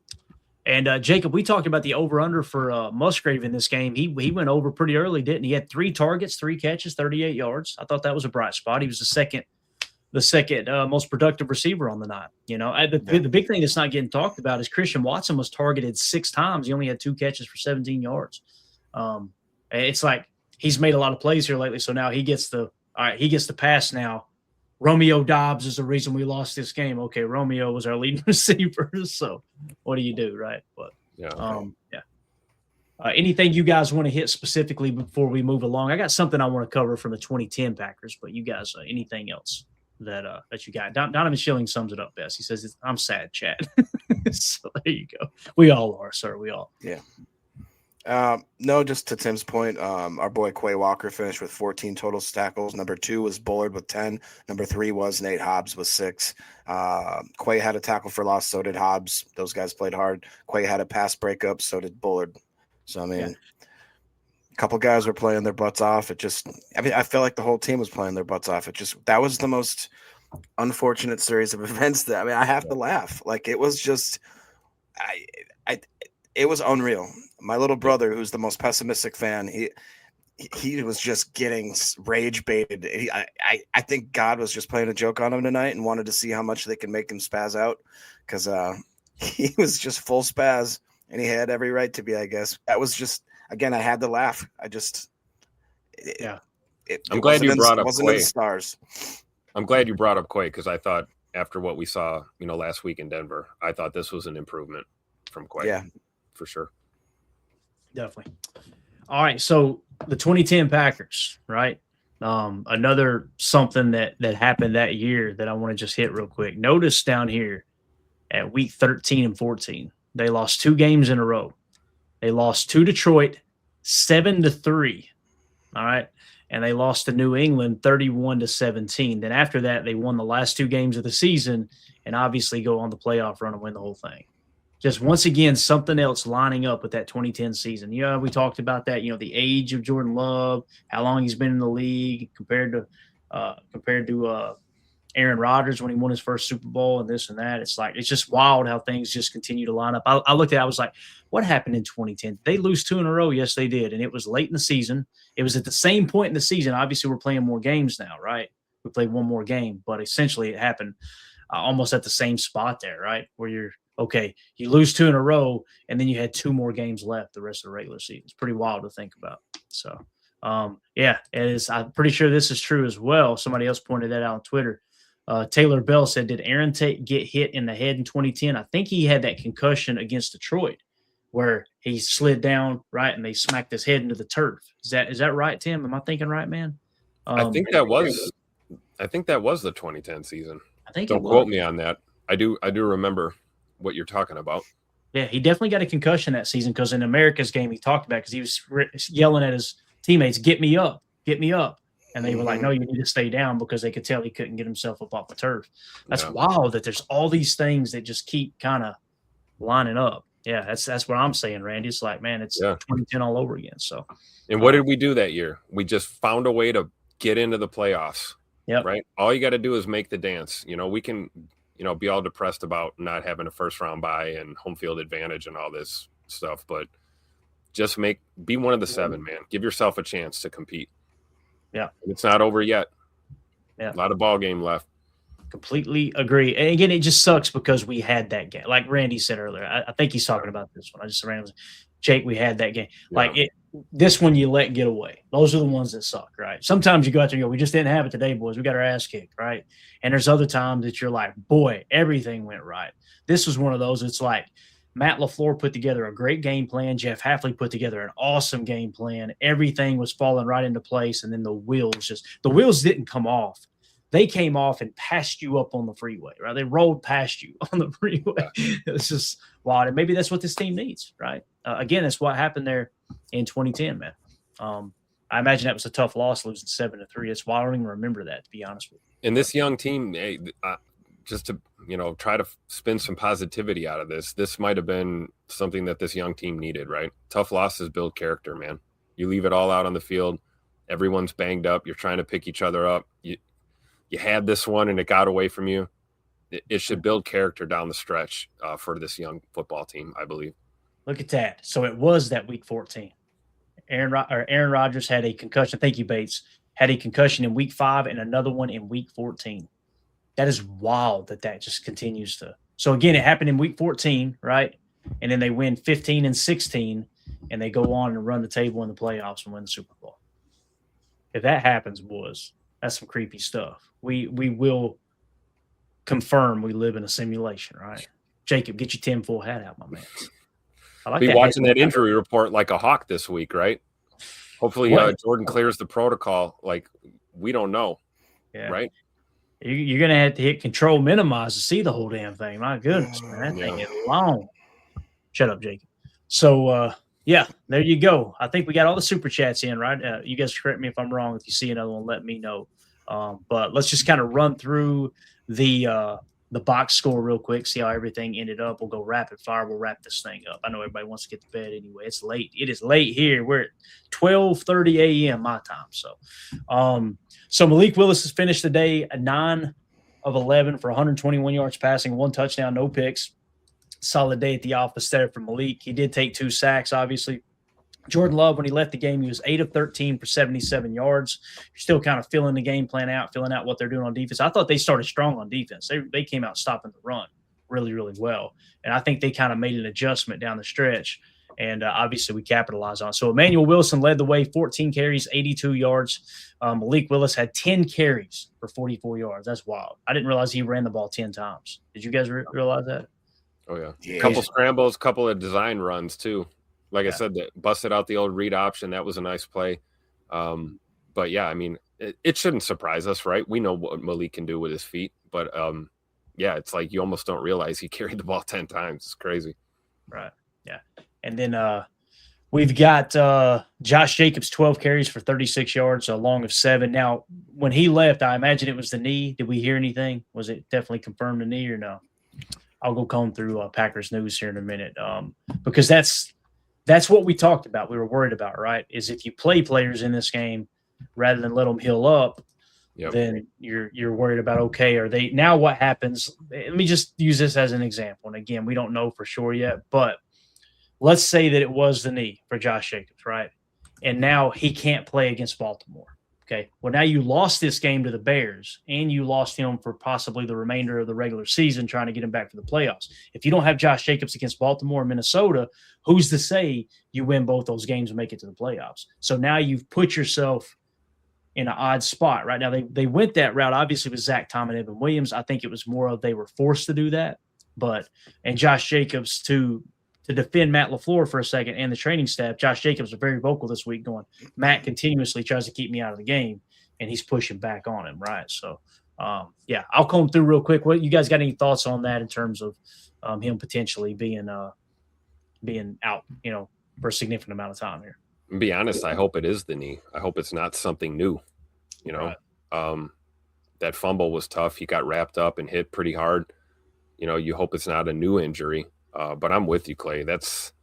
And Jacob, we talked about the over-under for Musgrave in this game. He went over pretty early, didn't he? He had 3 targets, 3 catches, 38 yards. I thought that was a bright spot. He was the second the second most productive receiver on the night. The big thing that's not getting talked about is Christian Watson was targeted 6 times. He only had 2 catches for 17 yards. It's like he's made a lot of plays here lately. So now he gets the pass now. Romeo Dobbs is the reason we lost this game. Okay, Romeo was our leading receiver. So what do you do, right? But anything you guys want to hit specifically before we move along? I got something I want to cover from the 2010 Packers, but you guys, anything else that you got? Donovan Schilling sums it up best. He says, "I'm sad, Chad." So there you go. We all are, sir. We all. Yeah. No, just to Tim's point, our boy Quay Walker finished with 14 total tackles. Number 2 was Bullard with 10. Number 3 was Nate Hobbs with 6. Quay had a tackle for loss, so did Hobbs. Those guys played hard. Quay had a pass breakup, so did Bullard. So, I mean, a couple guys were playing their butts off. I felt like the whole team was playing their butts off. That was the most unfortunate series of events I have to laugh. Like, it was just, it was unreal. My little brother, who's the most pessimistic fan, he was just getting rage baited. I think God was just playing a joke on him tonight and wanted to see how much they can make him spaz out, because he was just full spaz, and he had every right to be, I guess. That was just, again, I had to laugh. I'm glad you brought up Quay. Stars. I'm glad you brought up Quay, because I thought after what we saw, last week in Denver, I thought this was an improvement from Quay. Yeah, for sure. Definitely. All right. So the 2010 Packers, right? Another something that happened that year that I want to just hit real quick. Notice down here at week 13 and 14, they lost 2 games in a row. They lost to Detroit 7-3. All right. And they lost to New England 31-17. Then after that, they won the last 2 games of the season and obviously go on the playoff run and win the whole thing. Just once again, something else lining up with that 2010 season. We talked about that, the age of Jordan Love, how long he's been in the league compared to Aaron Rodgers when he won his first Super Bowl and this and that. It's just wild how things just continue to line up. I looked at it, I was like, what happened in 2010? They lose 2 in a row. Yes, they did. And it was late in the season. It was at the same point in the season. Obviously, we're playing more games now, right? We played one more game, but essentially it happened almost at the same spot there, right? Where you lose 2 in a row, and then you had 2 more games left the rest of the regular season. It's pretty wild to think about. So, it is. I'm pretty sure this is true as well. Somebody else pointed that out on Twitter. Taylor Bell said, did Aaron Tate get hit in the head in 2010? I think he had that concussion against Detroit where he slid down, right, and they smacked his head into the turf. Is that right, Tim? Am I thinking right, man? I think that was the 2010 season. Don't quote me on that. I do remember what you're talking about. Yeah, he definitely got a concussion that season because in America's game he talked about because he was yelling at his teammates, "Get me up, get me up," and they were like, "No, you need to stay down," because they could tell he couldn't get himself up off the turf. That's wild that there's all these things that just keep kind of lining up. Yeah, that's what I'm saying, Randy. It's like, man, it's 2010 all over again. So, and what did we do that year? We just found a way to get into the playoffs. Yeah, right. All you got to do is make the dance. We can. Be all depressed about not having a first round bye and home field advantage and all this stuff, but just be one of the 7, man. Give yourself a chance to compete. Yeah. It's not over yet. Yeah. A lot of ball game left. Completely agree. And again, it just sucks because we had that game. Like Randy said earlier, I think he's talking about this one. I just randomly, Jake, we had that game. Yeah. This one you let get away. Those are the ones that suck, right? Sometimes you go out there and go, we just didn't have it today, boys. We got our ass kicked, right? And there's other times that you're like, boy, everything went right. This was one of those. It's like Matt LaFleur put together a great game plan. Jeff Hafley put together an awesome game plan. Everything was falling right into place. And then the wheels didn't come off. They came off and passed you up on the freeway, right? They rolled past you on the freeway. It's just wild. And maybe that's what this team needs, right? Again, that's what happened there in 2010, man. I imagine that was a tough loss, losing 7-3. It's wild. I don't even remember that, to be honest with you. And this young team, just to try to spin some positivity out of this might have been something that this young team needed, right? Tough losses build character, man. You leave it all out on the field. Everyone's banged up. You're trying to pick each other up. You had this one and it got away from you. It should build character down the stretch for this young football team, I believe. Look at that. So it was that week 14. Aaron Rodgers had a concussion. Thank you, Bates. Had a concussion in week 5 and another one in week 14. That is wild that just continues to. So again, it happened in week 14, right? And then they win 15 and 16, and they go on and run the table in the playoffs and win the Super Bowl. If that happens, boys, that's some creepy stuff. We will confirm we live in a simulation, right? Jacob, get your tinfoil hat out, my man. I like Be that watching that injury report like a hawk this week, right? Hopefully Jordan clears the protocol. Like, we don't know, right? You're going to have to hit control minimize to see the whole damn thing. My goodness, man. That thing is long. Shut up, Jacob. So, there you go. I think we got all the super chats in, right? You guys correct me if I'm wrong. If you see another one, let me know. But let's just kind of run through the box score real quick, see how everything ended up. We'll go rapid fire. We'll wrap this thing up. I know everybody wants to get to bed anyway. It's late. It is late here. We're at 12:30 a.m. my time. So Malik Willis has finished the day at 9 of 11 for 121 yards passing, 1 touchdown, no picks. Solid day at the office there for Malik. He did take 2 sacks, obviously. Jordan Love, when he left the game, he was 8 of 13 for 77 yards. You're still kind of filling the game plan out, filling out what they're doing on defense. I thought they started strong on defense. They came out stopping the run really, really well. And I think they kind of made an adjustment down the stretch. And obviously we capitalized on it. So Emmanuel Wilson led the way, 14 carries, 82 yards. Malik Willis had 10 carries for 44 yards. That's wild. I didn't realize he ran the ball 10 times. Did you guys realize that? Oh, yeah. Couple scrambles, couple of design runs, too. Like I said, that busted out the old read option. That was a nice play. But, yeah, I mean, it shouldn't surprise us, right? We know what Malik can do with his feet. But, it's like you almost don't realize he carried the ball 10 times. It's crazy. Right, yeah. And then we've got Josh Jacobs, 12 carries for 36 yards, a long of 7. Now, when he left, I imagine it was the knee. Did we hear anything? Was it definitely confirmed the knee or no? I'll go comb through Packers news here in a minute because that's what we talked about. We were worried about, right, is if you play players in this game rather than let them heal up, then you're worried about, okay, are they – now what happens – let me just use this as an example. And, again, we don't know for sure yet, but let's say that it was the knee for Josh Jacobs, right? And now he can't play against Baltimore. Okay. Well, now you lost this game to the Bears and you lost him for possibly the remainder of the regular season, trying to get him back for the playoffs. If you don't have Josh Jacobs against Baltimore and Minnesota, who's to say you win both those games and make it to the playoffs? So now you've put yourself in an odd spot. Right now they went that route, obviously, with Zach Tom and Evan Williams. I think it was more of they were forced to do that. And Josh Jacobs to defend Matt LaFleur for a second and the training staff, Josh Jacobs was very vocal this week going, Matt continuously tries to keep me out of the game, and he's pushing back on him, right? So, I'll comb through real quick. What you guys got any thoughts on that in terms of him potentially being out, for a significant amount of time here? To be honest, I hope it is the knee. I hope it's not something new, Right. That fumble was tough. He got wrapped up and hit pretty hard. You hope it's not a new injury. But I'm with you, Clay. That's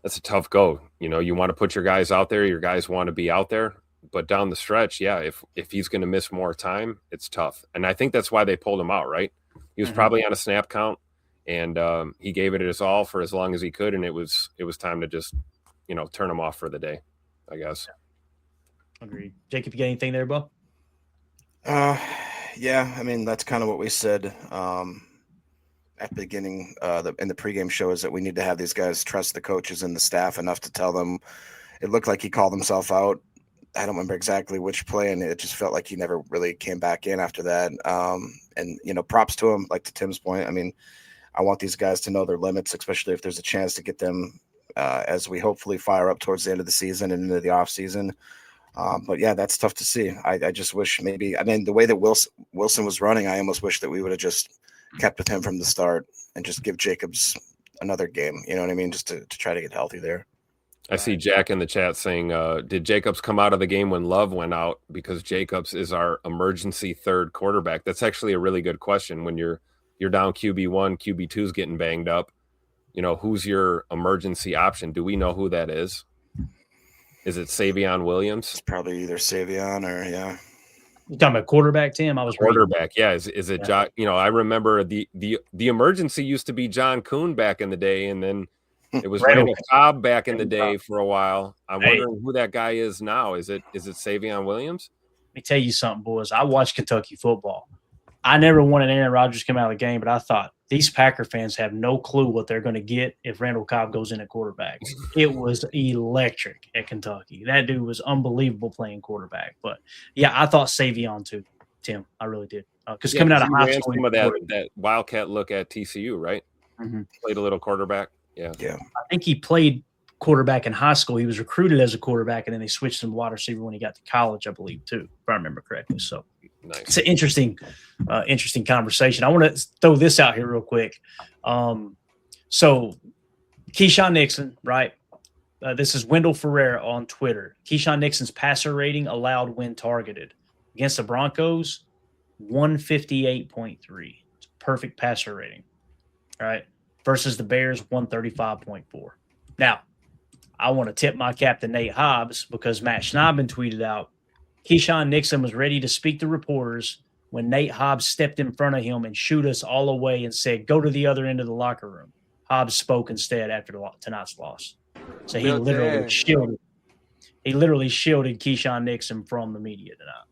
a tough go. You want to put your guys out there. Your guys want to be out there. But down the stretch, if he's going to miss more time, it's tough. And I think that's why they pulled him out, right? He was probably on a snap count, and he gave it his all for as long as he could, and it was time to just, turn him off for the day, I guess. Agreed. Jacob, you got anything there, Bo? Yeah, I mean, that's kind of what we said at the beginning in the pregame show, is that we need to have these guys trust the coaches and the staff enough to tell them. It looked like he called himself out. I don't remember exactly which play, and it just felt like he never really came back in after that. And props to him, like to Tim's point. I mean, I want these guys to know their limits, especially if there's a chance to get them as we hopefully fire up towards the end of the season and into the off season. But yeah, that's tough to see. I just wish the way that Wilson was running, I almost wish that we would have just kept with him from the start and just give Jacobs another game. You know what I mean? Just to try to get healthy there. I see Jack in the chat saying, did Jacobs come out of the game when Love went out? Because Jacobs is our emergency third quarterback. That's actually a really good question. When you're down QB1, QB2's getting banged up, who's your emergency option? Do we know who that is? Is it Savion Williams? It's probably either Savion or, yeah. You talking about quarterback, Tim? I was quarterback. Yeah. Is it John? I remember the emergency used to be John Kuhn back in the day, and then it was Randall Cobb back in the day for a while. I'm wondering who that guy is now. Is it Savion Williams? Let me tell you something, boys. I watch Kentucky football. I never wanted Aaron Rodgers to come out of the game, but I thought these Packer fans have no clue what they're going to get if Randall Cobb goes in at quarterback. It was electric at Kentucky. That dude was unbelievable playing quarterback. But, yeah, I thought Savion too, Tim. I really did. Because coming out of high school. Some of that Wildcat look at TCU, right? Mm-hmm. Played a little quarterback. Yeah. I think he played quarterback in high school. He was recruited as a quarterback, and then they switched him to wide receiver when he got to college, I believe, too, if I remember correctly. So nice. It's an interesting conversation. I want to throw this out here real quick. So Keyshawn Nixon, right? This is Wendell Ferrer on Twitter. Keyshawn Nixon's passer rating allowed when targeted against the Broncos, 158.3. It's a perfect passer rating, all right? Versus the Bears, 135.4. Now, I want to tip my cap to Nate Hobbs because Matt Schneidman tweeted out, Keyshawn Nixon was ready to speak to reporters when Nate Hobbs stepped in front of him and shooed us all away and said, go to the other end of the locker room. Hobbs spoke instead after tonight's loss. So he literally shielded Keyshawn Nixon from the media tonight.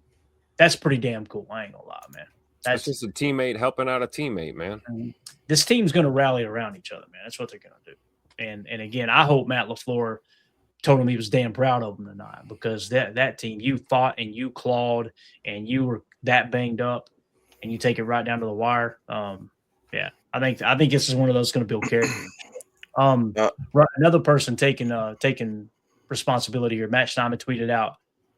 That's pretty damn cool. I ain't going to lie, man. That's just a teammate helping out a teammate, man. This team's going to rally around each other, man. That's what they're going to do. And again, I hope Matt LaFleur told him he was damn proud of him tonight because that team, you fought and you clawed and you were that banged up and you take it right down to the wire. Yeah, I think this is one of those going to build character. Another person taking responsibility here. Matt Schneidman tweeted out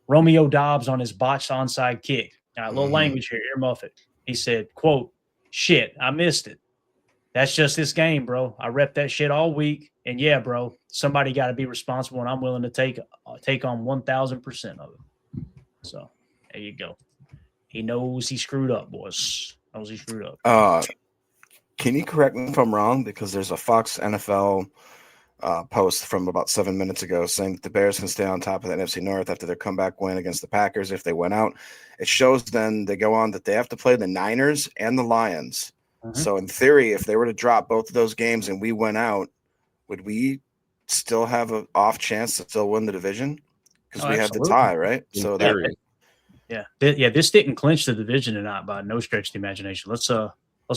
Romeo Dobbs on his botched onside kick. All right, little language here, earmuff it. He said, quote, shit, I missed it. That's just this game, bro. I repped that shit all week. And yeah, bro, somebody got to be responsible, and I'm willing to take on 1,000% of it. So there you go. He knows he screwed up, boys. Knows he screwed up. Can you correct me if I'm wrong? Because there's a Fox NFL post from about 7 minutes ago saying that the Bears can stay on top of the NFC North after their comeback win against the Packers if they win out. It shows then they go on that they have to play the Niners and the Lions. Mm-hmm. So in theory, if they were to drop both of those games and we went out, would we still have an off chance to still win the division? Because we have the tie, right? So this didn't clinch the division tonight by no stretch of the imagination. Let's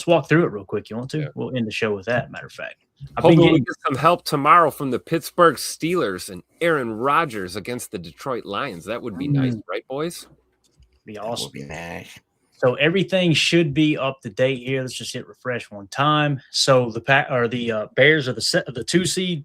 walk through it real quick. You want to? Yeah. We'll end the show with that. Matter of fact, hopefully we get some help tomorrow from the Pittsburgh Steelers and Aaron Rodgers against the Detroit Lions. That would be nice, right, boys? Be awesome. That would be nice. So everything should be up to date here. Let's just hit refresh one time. So the Bears are the 2 seed.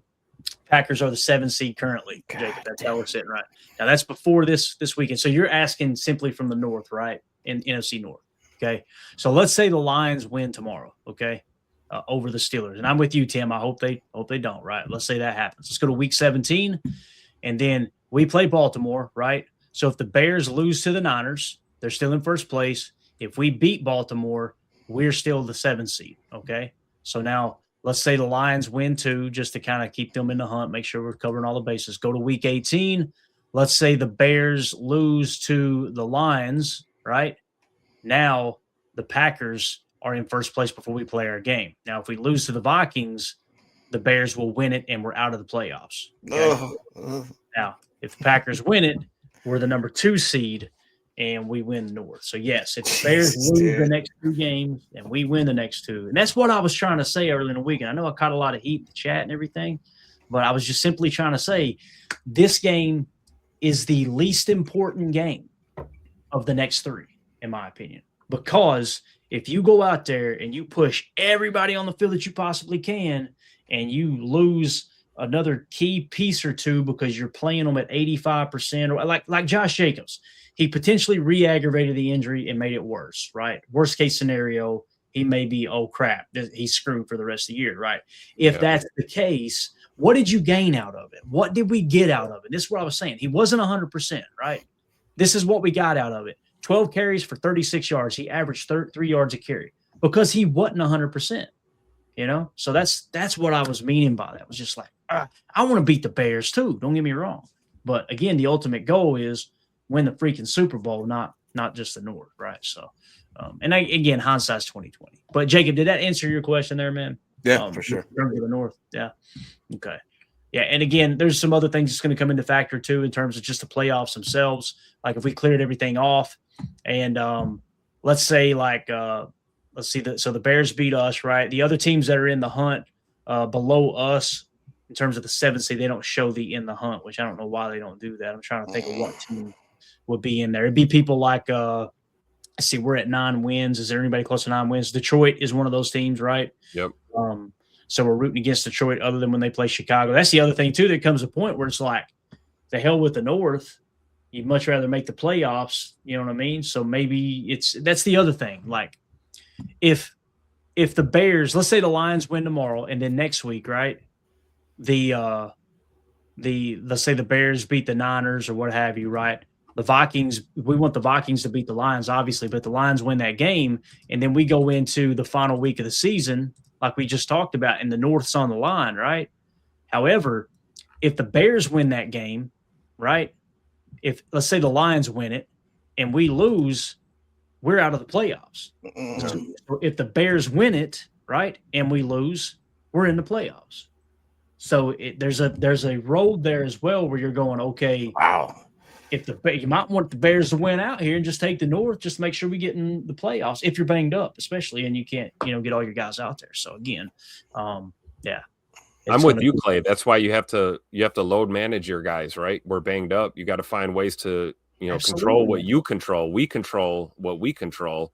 Packers are the 7 seed currently. Jacob, that's how we're sitting right now. That's before this weekend. So you're asking simply from the North, right? In NFC North. Okay. So let's say the Lions win tomorrow. Okay, over the Steelers, and I'm with you, Tim. I hope they don't. Right. Let's say that happens. Let's go to Week 17, and then we play Baltimore. Right. So if the Bears lose to the Niners, they're still in first place. If we beat Baltimore, we're still the 7th seed, okay? So now let's say the Lions win 2 just to kind of keep them in the hunt, make sure we're covering all the bases. Go to Week 18. Let's say the Bears lose to the Lions, right? Now the Packers are in first place before we play our game. Now if we lose to the Vikings, the Bears will win it and we're out of the playoffs. Okay? Now if the Packers win it, we're the number 2 seed. And we win the North. So, yes, if the Bears lose the next 2 games and we win the next 2. And that's what I was trying to say earlier in the week. And I know I caught a lot of heat in the chat and everything, but I was just simply trying to say this game is the least important game of the next 3, in my opinion. Because if you go out there and you push everybody on the field that you possibly can and you lose another key piece or 2 because you're playing them at 85% or like Josh Jacobs. He potentially re-aggravated the injury and made it worse, right? Worst case scenario, he may be, oh, crap, he's screwed for the rest of the year, right? If that's the case, what did you gain out of it? What did we get out of it? This is what I was saying. He wasn't 100%, right? This is what we got out of it. 12 carries for 36 yards. He averaged 3 yards a carry because he wasn't 100%, you know? So that's what I was meaning by that. It was just like, I want to beat the Bears too. Don't get me wrong. But, again, the ultimate goal is win the freaking Super Bowl, not just the North, right? So, again, hindsight's 2020. But Jacob, did that answer your question there, man? Yeah, for sure. In terms of the North, yeah, okay, yeah. And again, there's some other things that's going to come into factor too in terms of just the playoffs themselves. Like if we cleared everything off, and let's say like let's see so the Bears beat us, right? The other teams that are in the hunt below us in terms of the 7th seed, they don't show the in the hunt, which I don't know why they don't do that. I'm trying to think of what team would be in there. It'd be people like let's see, we're at 9 wins. Is there anybody close to 9 wins? Detroit is one of those teams, right? Yep. So we're rooting against Detroit other than when they play Chicago. That's the other thing too. There comes a point where it's like, the hell with the North. You'd much rather make the playoffs. You know what I mean? So maybe that's the other thing. Like if the Bears, let's say the Lions win tomorrow, and then next week, right? Let's say the Bears beat the Niners or what have you, right? The Vikings, we want the Vikings to beat the Lions, obviously, but the Lions win that game, and then we go into the final week of the season, like we just talked about, and the North's on the line, right? However, if the Bears win that game, right? If let's say the Lions win it and we lose, we're out of the playoffs. So if the Bears win it, right, and we lose, we're in the playoffs. So there's a road there as well where you're going, okay, wow. If you might want the Bears to win out here and just take the North, just to make sure we get in the playoffs if you're banged up, especially, and you can't, get all your guys out there. So again, yeah. I'm with you, Clay. That's why you have to load manage your guys, right? We're banged up. You got to find ways to, control what you control. We control what we control.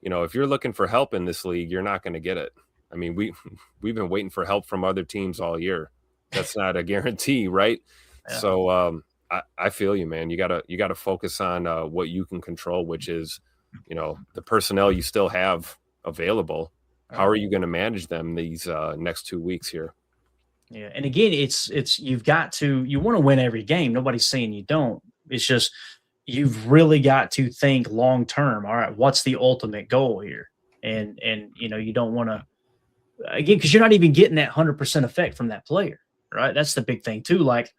If you're looking for help in this league, you're not going to get it. I mean, we've been waiting for help from other teams all year. That's not a guarantee, right? Yeah. So I feel you, man. You gotta focus on what you can control, which is, the personnel you still have available. How are you going to manage them these next 2 weeks here? Yeah, and again, it's you want to win every game. Nobody's saying you don't. It's just you've really got to think long term. All right, what's the ultimate goal here? And you don't want to, again, because you're not even getting that 100% effect from that player, right? That's the big thing too. Like,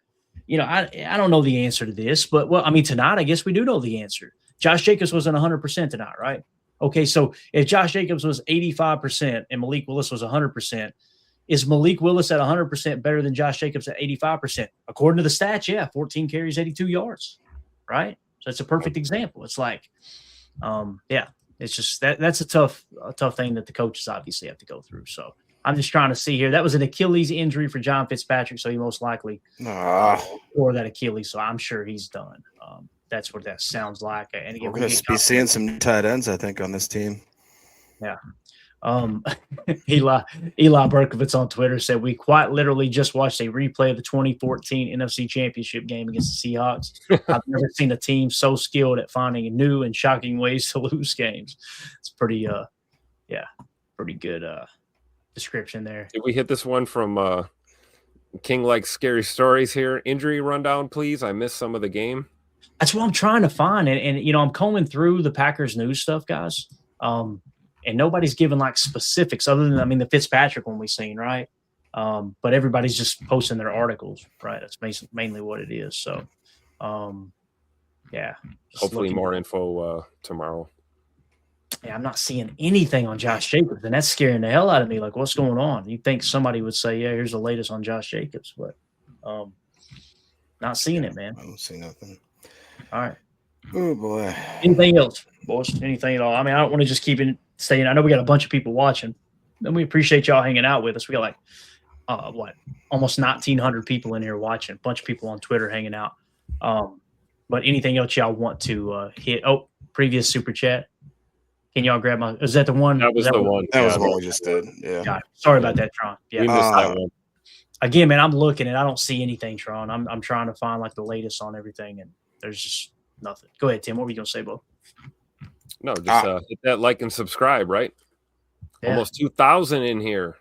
I don't know the answer to this, but tonight I guess we do know the answer. Josh Jacobs wasn't 100% tonight, right? Okay, so if Josh Jacobs was 85% and Malik Willis was 100%. Is Malik Willis at 100% better than Josh Jacobs at 85%? According to the stats, yeah, 14 carries, 82 yards, right? So it's a perfect example. It's like, it's just that's a tough thing that the coaches obviously have to go through. So I'm just trying to see here. That was an Achilles injury for John Fitzpatrick, so he most likely tore that Achilles. So I'm sure he's done. That's what that sounds like. And again, we're going to be seeing some new tight ends, I think, on this team. Yeah. Eli Berkovitz on Twitter said, we quite literally just watched a replay of the 2014 NFC Championship game against the Seahawks. I've never seen a team so skilled at finding new and shocking ways to lose games. It's pretty good description there. Did we hit this one from King Likes Scary Stories here? Injury rundown, please. I missed some of the game. That's what I'm trying to find. And I'm combing through the Packers news stuff, guys. And nobody's given like specifics other than, the Fitzpatrick one we've seen, right? But everybody's just posting their articles, right? That's mainly what it is. So, yeah. Hopefully more info tomorrow. Yeah, I'm not seeing anything on Josh Jacobs, and that's scaring the hell out of me. Like, what's going on? You'd think somebody would say, yeah, here's the latest on Josh Jacobs, but not seeing it, man. I don't see nothing. All right. Oh, boy. Anything else, boys? Anything at all? I don't want to just keep it staying. I know we got a bunch of people watching, and we appreciate y'all hanging out with us. We got like, almost 1,900 people in here watching. A bunch of people on Twitter hanging out. But anything else y'all want to hit? Oh, previous super chat. Can y'all grab my? Is that the one? That was the one. That was the one we just did. Yeah. Sorry about that, Tron. Yeah. We missed that one. Again, man, I'm looking and I don't see anything, Tron. I'm trying to find like the latest on everything, and there's just nothing. Go ahead, Tim. What were you gonna say, Bo? No, just hit that like and subscribe, right? Yeah. Almost 2,000 in here.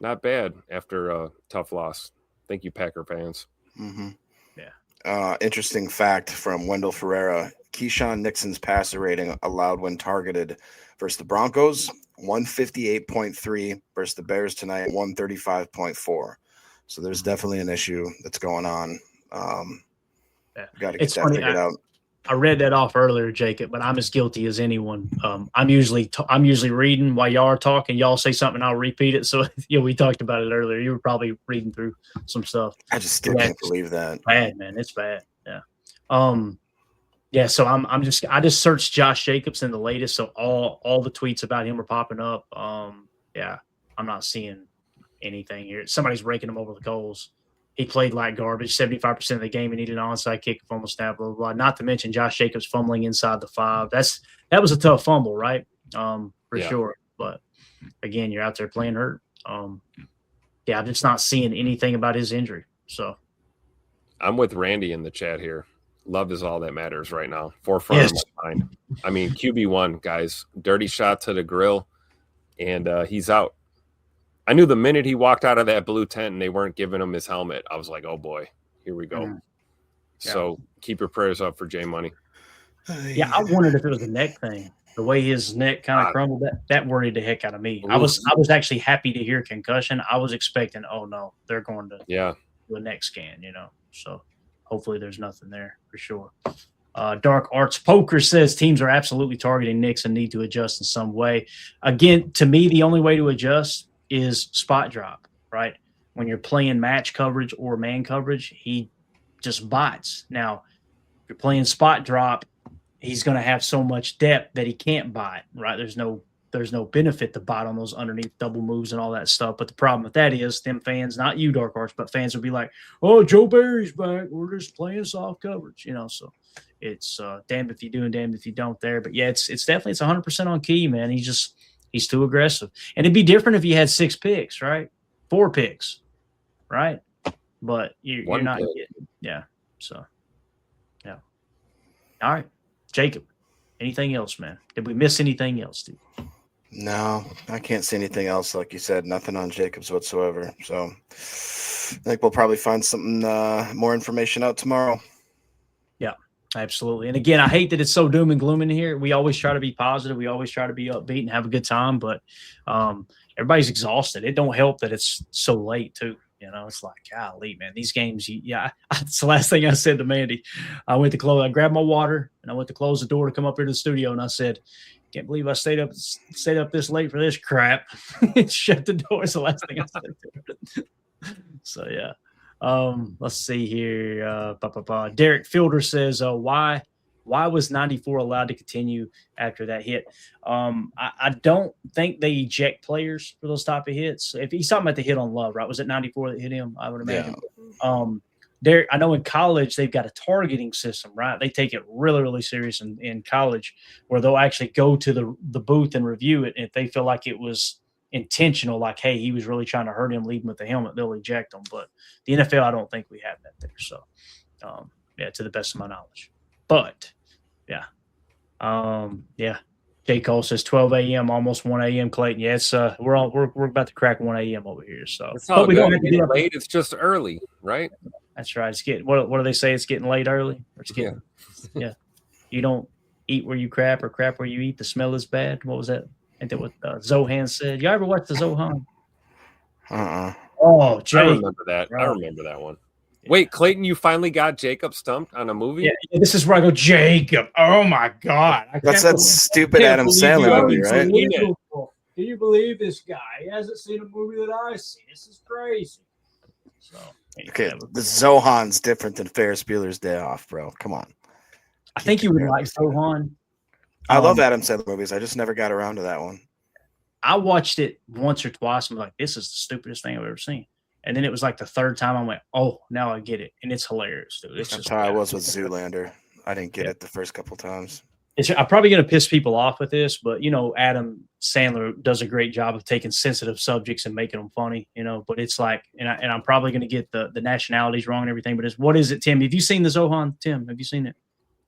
Not bad after a tough loss. Thank you, Packer fans. Mm-hmm. Yeah. Interesting fact from Wendell Ferreira. Keyshawn Nixon's passer rating allowed when targeted versus the Broncos, 158.3 versus the Bears tonight, 135.4. So there's definitely an issue that's going on. Got to get that figured out. I read that off earlier, Jacob, but I'm as guilty as anyone. I'm usually reading while y'all are talking. Y'all say something, I'll repeat it. So we talked about it earlier. You were probably reading through some stuff. I just still can't believe that. Bad, man. It's bad. Yeah. Yeah, so I just searched Josh Jacobs in the latest, so all the tweets about him are popping up. Yeah, I'm not seeing anything here. Somebody's raking him over the coals. He played like garbage, 75% of the game. He needed an onside kick from almost snap, blah, blah, blah. Not to mention Josh Jacobs fumbling inside the 5. That was a tough fumble, right? For sure. But again, you're out there playing hurt. Yeah, I'm just not seeing anything about his injury. So I'm with Randy in the chat here. Love is all that matters right now. Forefront of my mind. I mean, QB1, guys, dirty shot to the grill, and he's out. I knew the minute he walked out of that blue tent and they weren't giving him his helmet, I was like, oh boy, here we go. So keep your prayers up for J Money. Yeah, I wondered if it was a neck thing. The way his neck kind of crumbled, that worried the heck out of me. I was actually happy to hear concussion. I was expecting, oh no, they're going to do a neck scan, So hopefully there's nothing there for sure. Dark Arts Poker says teams are absolutely targeting Knicks and need to adjust in some way. Again, to me, the only way to adjust is spot drop, right? When you're playing match coverage or man coverage, he just bites. Now, if you're playing spot drop, he's going to have so much depth that he can't bite, right? There's no benefit to bite on those underneath double moves and all that stuff. But the problem with that is them fans, not you, Dark Arts, but fans will be like, oh, Joe Barry's back. We're just playing soft coverage, So it's damned if you do and damned if you don't there. But yeah, it's definitely 100% on key, man. He's too aggressive. And it'd be different if you had 6 picks, right? 4 picks, right? But you're not getting, So, yeah. All right. Jacob, anything else, man? Did we miss anything else, dude? No, I can't see anything else. Like you said, nothing on Jacobs whatsoever. So I think we'll probably find something, more information out tomorrow. Yeah, absolutely. And again, I hate that it's so doom and gloom in here. We always try to be positive. We always try to be upbeat and have a good time, but everybody's exhausted. It don't help that it's so late too. It's like, golly, man, these games. It's the last thing I said to Mandy. I grabbed my water and I went to close the door to come up here to the studio. And I said, can't believe I stayed up this late for this crap. Shut the door. It's the last thing I said to her. So, yeah. Let's see here. Derek Fielder says, why was 94 allowed to continue after that hit? I don't think they eject players for those type of hits. If he's talking about the hit on Love, right? Was it 94 that hit him? I would imagine. Yeah. Derek, I know in college they've got a targeting system, right? They take it really, really serious in college, where they'll actually go to the booth and review it. And if they feel like it was intentional, like, hey, he was really trying to hurt him, leave him with the helmet, they'll eject him. But the NFL, I don't think we have that there. So, to the best of my knowledge. But, yeah. J. Cole says 12 a.m., almost 1 a.m. Clayton. Yeah, it's we're about to crack 1 a.m. over here. So but we don't have to get late. It's just early, right? That's right. It's getting what do they say? It's getting late early. Or it's getting yeah. You don't eat where you crap or crap where you eat. The smell is bad. What was that? I think that what Zohan said. You ever watch the Zohan? Oh, Jake. I remember that. Right. I remember that one. Wait, Clayton, you finally got Jacob stumped on a movie? Yeah, this is where I go, Jacob. Oh my God. That's that stupid Adam Sandler movie, right? Can you believe this guy? He hasn't seen a movie that I've seen. This is crazy. So okay, the Zohan's different than Ferris Bueller's Day Off, bro. Come on. I think you would like Zohan. I love Adam Sandler movies. I just never got around to that one. I watched it once or twice and was like, this is the stupidest thing I've ever seen. And then it was like the third time I went, oh, now I get it. And it's hilarious, dude. That's how I was with Zoolander. I didn't get it the first couple times. I'm probably going to piss people off with this, but, Adam Sandler does a great job of taking sensitive subjects and making them funny, but it's like, and I'm probably going to get the nationalities wrong and everything, but what is it, Tim? Have you seen the Zohan, Tim? Have you seen it?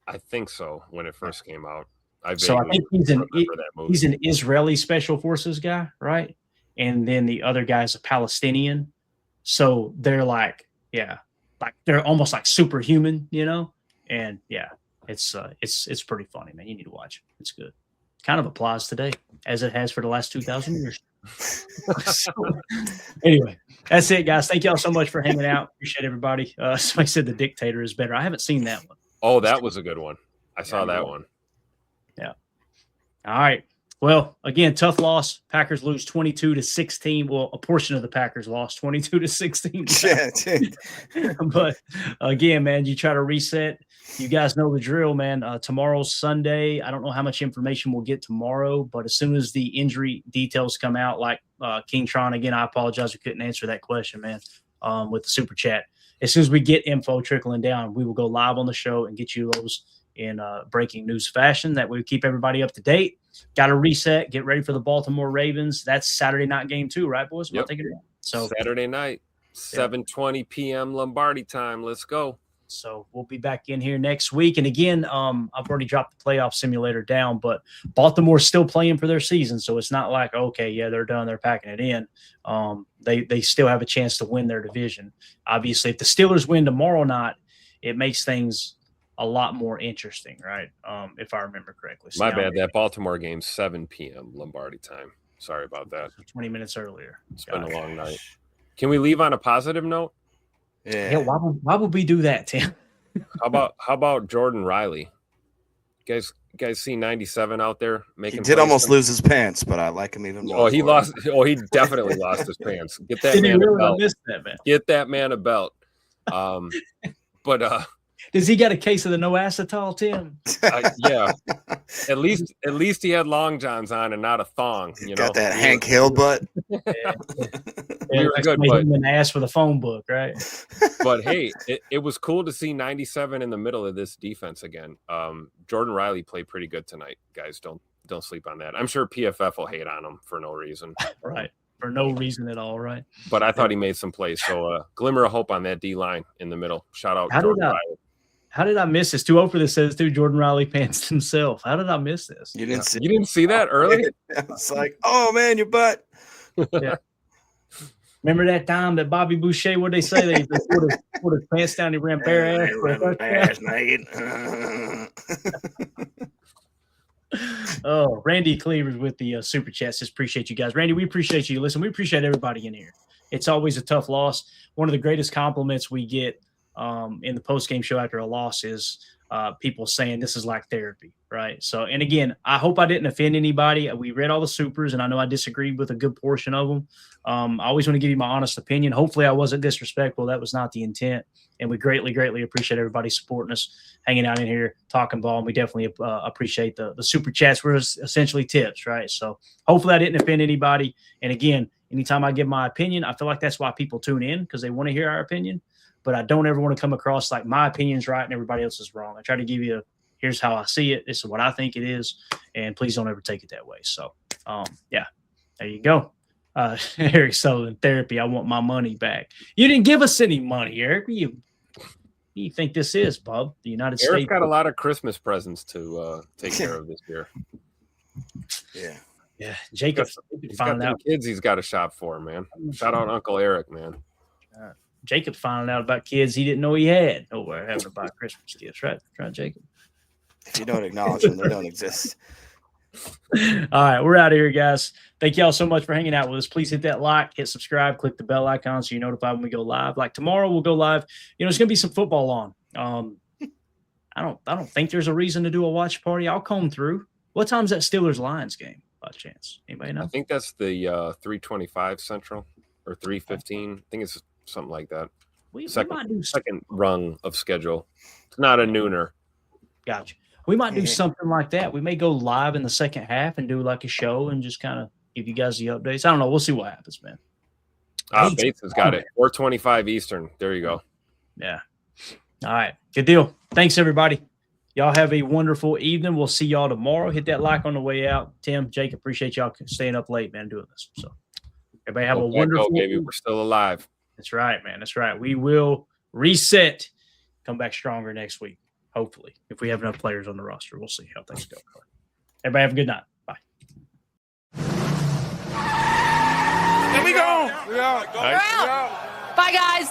I think so, when it first came out. I think he's an Israeli special forces guy, right? And then the other guy's a Palestinian. So they're like they're almost like superhuman, and it's pretty funny, man. You need to watch it. It's good. Kind of applies today as it has for the last 2,000 years. So, anyway, that's it, guys. Thank y'all so much for hanging out. Appreciate everybody. Somebody said The Dictator is better. I haven't seen that one. Oh, that was a good one. I saw that one. Yeah. All right. Well, again, tough loss. Packers lose 22-16. Well, a portion of the Packers lost 22-16. But again, man, you try to reset. You guys know the drill, man. Tomorrow's Sunday. I don't know how much information we'll get tomorrow, but as soon as the injury details come out, like King Tron, again, I apologize we couldn't answer that question, man, with the super chat. As soon as we get info trickling down, we will go live on the show and get you those in breaking news fashion. That way we keep everybody up to date. Got to reset, get ready for the Baltimore Ravens. That's Saturday night game too, right, boys? Yep. So Saturday night, 7:20 p.m. Lombardi time. Let's go. So we'll be back in here next week. And again, I've already dropped the playoff simulator down, but Baltimore's still playing for their season. So it's not like, okay, yeah, they're done. They're packing it in. They still have a chance to win their division. Obviously, if the Steelers win tomorrow night, it makes things a lot more interesting, right? If I remember correctly. So My bad. That Baltimore game's 7 p.m. Lombardi time. Sorry about that. 20 minutes earlier. It's been a long night. Can we leave on a positive note? Yeah. Why would we do that, Tim? How about Jordan Riley? You guys see 97 out there making? He did almost lose his pants, but I like him even more. Oh, he lost. Oh, he definitely lost his pants. Get that man a belt. Get that man a belt. But does he got a case of the no acetol, Tim? Yeah. At least he had long johns on and not a thong. You got that Hank Hill butt. We were good, but an ass for the phone book, right? But hey, it was cool to see 97 in the middle of this defense again. Jordan Riley played pretty good tonight, guys. Don't sleep on that. I'm sure PFF will hate on him for no reason. Right. For no reason at all, right? But I thought he made some plays. So glimmer of hope on that D line in the middle. Shout out Jordan Riley. How did I miss this? 2-0 for this says, Jordan Riley pants himself. How did I miss this? You didn't see that early? It's like, oh man, your butt. Yeah. Remember that time that Bobby Boucher, what they say? They put his pants down, he ran bare ass. Oh, Randy Cleavers with the super chats. Just appreciate you guys. Randy, we appreciate you. Listen, we appreciate everybody in here. It's always a tough loss. One of the greatest compliments we get in the post-game show after a loss is people saying this is like therapy, right? So, and again, I hope I didn't offend anybody. We read all the supers, and I know I disagreed with a good portion of them. I always want to give you my honest opinion. Hopefully I wasn't disrespectful. That was not the intent. And we greatly, greatly appreciate everybody supporting us, hanging out in here, talking ball. And we definitely appreciate the super chats were essentially tips, right? So hopefully I didn't offend anybody. And again, anytime I give my opinion, I feel like that's why people tune in, because they want to hear our opinion. But I don't ever want to come across like my opinion's right and everybody else is wrong. I try to give you here's how I see it. This is what I think it is. And please don't ever take it that way. So, yeah, there you go. Eric Sullivan, therapy. I want my money back. You didn't give us any money, Eric. Who you think this is, Bub? The United States. Eric got a lot of Christmas presents to take care of this year. Yeah. Jacob found out kids he's got a shop for, man. Shout out Uncle Eric, man. Jacob finding out about kids he didn't know he had. Oh, we're having to buy Christmas gifts, right? Right, Jacob? If you don't acknowledge them, they don't exist. All right, we're out of here, guys. Thank y'all so much for hanging out with us. Please hit that like, hit subscribe, click the bell icon so you're notified when we go live. Like tomorrow, we'll go live. You know, there's gonna be some football on. I don't think there's a reason to do a watch party. I'll comb through. What time's that Steelers-Lions game by chance? Anybody know? I think that's the 3:25 Central or 3:15. I think it's something like that. Second rung of schedule. It's not a nooner. Gotcha. We might do something like that. We may go live in the second half and do like a show and just kind of give you guys the updates. I don't know. We'll see what happens, man. Bates has got it. 4:25 Eastern. There you go. Yeah. All right. Good deal. Thanks, everybody. Y'all have a wonderful evening. We'll see y'all tomorrow. Hit that like on the way out. Tim, Jake, appreciate y'all staying up late, man, doing this. So everybody have a wonderful baby. We're still alive. That's right, man. That's right. We will reset, come back stronger next week, hopefully. If we have enough players on the roster, we'll see how things go. Everybody have a good night. Bye. Here we go. Nice. Bye, guys.